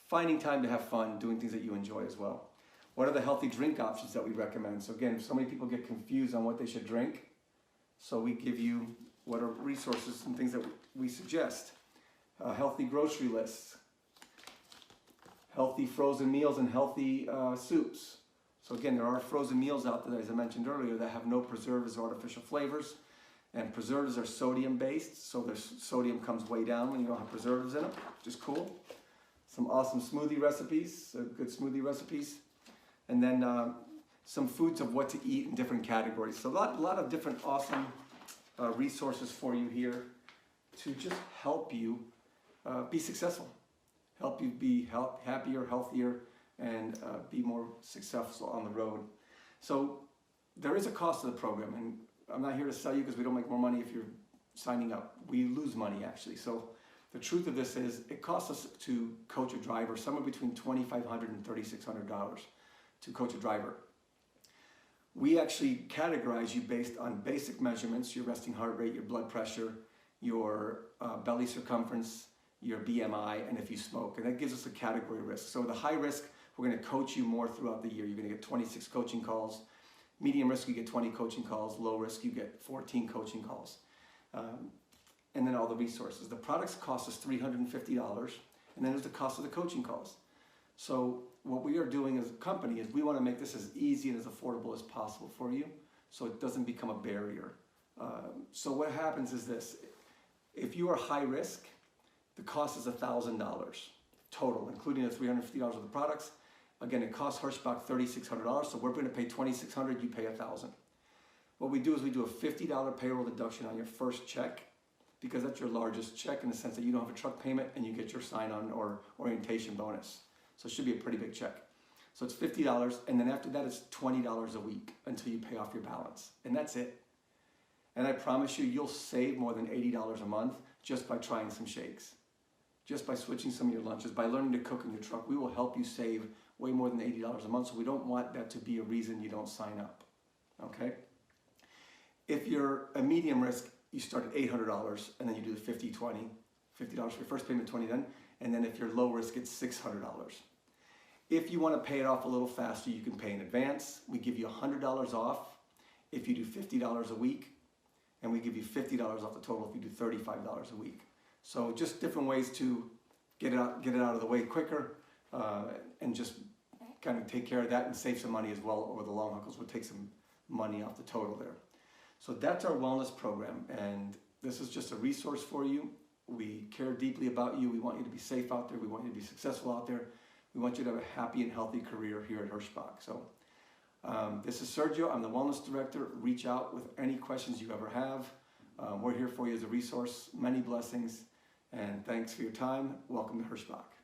finding time to have fun, doing things that you enjoy as well. What are the healthy drink options that we recommend? So again, so many people get confused on what they should drink. So we give you what are resources and things that we suggest. Healthy grocery lists, healthy frozen meals, and healthy soups. So again, there are frozen meals out there, as I mentioned earlier, that have no preservatives or artificial flavors. And preservatives are sodium based, so their sodium comes way down when you don't have preservatives in them, which is cool. Some awesome smoothie recipes, good smoothie recipes. And then some foods of what to eat in different categories. So a lot of different awesome resources for you here to just help you be successful, help you be happier, healthier, and be more successful on the road. So there is a cost to the program, and I'm not here to sell you because we don't make more money if you're signing up. We lose money actually. So the truth of this is it costs us to coach a driver somewhere between $2,500 and $3,600 to coach a driver. We actually categorize you based on basic measurements, your resting heart rate, your blood pressure, your belly circumference, your BMI, and if you smoke. And that gives us a category risk. So the high risk, we're going to coach you more throughout the year. You're going to get 26 coaching calls. Medium risk, you get 20 coaching calls. Low risk, you get 14 coaching calls. And then all the resources. The products cost us $350, and then there's the cost of the coaching calls. So what we are doing as a company is we want to make this as easy and as affordable as possible for you, so it doesn't become a barrier. So what happens is this: if you are high risk, the cost is $1,000 total, including the $350 of the products. Again, it costs Hirschbach $3,600, so we're going to pay $2,600, you pay $1,000. What we do is we do a $50 payroll deduction on your first check, because that's your largest check in the sense that you don't have a truck payment and you get your sign-on or orientation bonus. So it should be a pretty big check. So it's $50, and then after that it's $20 a week until you pay off your balance, and that's it. And I promise you, you'll save more than $80 a month just by trying some shakes, just by switching some of your lunches, by learning to cook in your truck. We will help you save way more than $80 a month, so we don't want that to be a reason you don't sign up, okay? If you're a medium risk, you start at $800, and then you do the 50-20, $50 for your first payment, 20 then, and then if you're low risk, it's $600. If you want to pay it off a little faster, you can pay in advance. We give you $100 off if you do $50 a week, and we give you $50 off the total if you do $35 a week. So just different ways to get it out of the way quicker, and just kind of take care of that and save some money as well over the long haul, because we'll take some money off the total there. So that's our wellness program, and this is just a resource for you. We care deeply about you. We want you to be safe out there. We want you to be successful out there. We want you to have a happy and healthy career here at Hirschbach. So this is Sergio. I'm the Wellness Director. Reach out with any questions you ever have. We're here for you as a resource. Many blessings, and thanks for your time. Welcome to Hirschbach.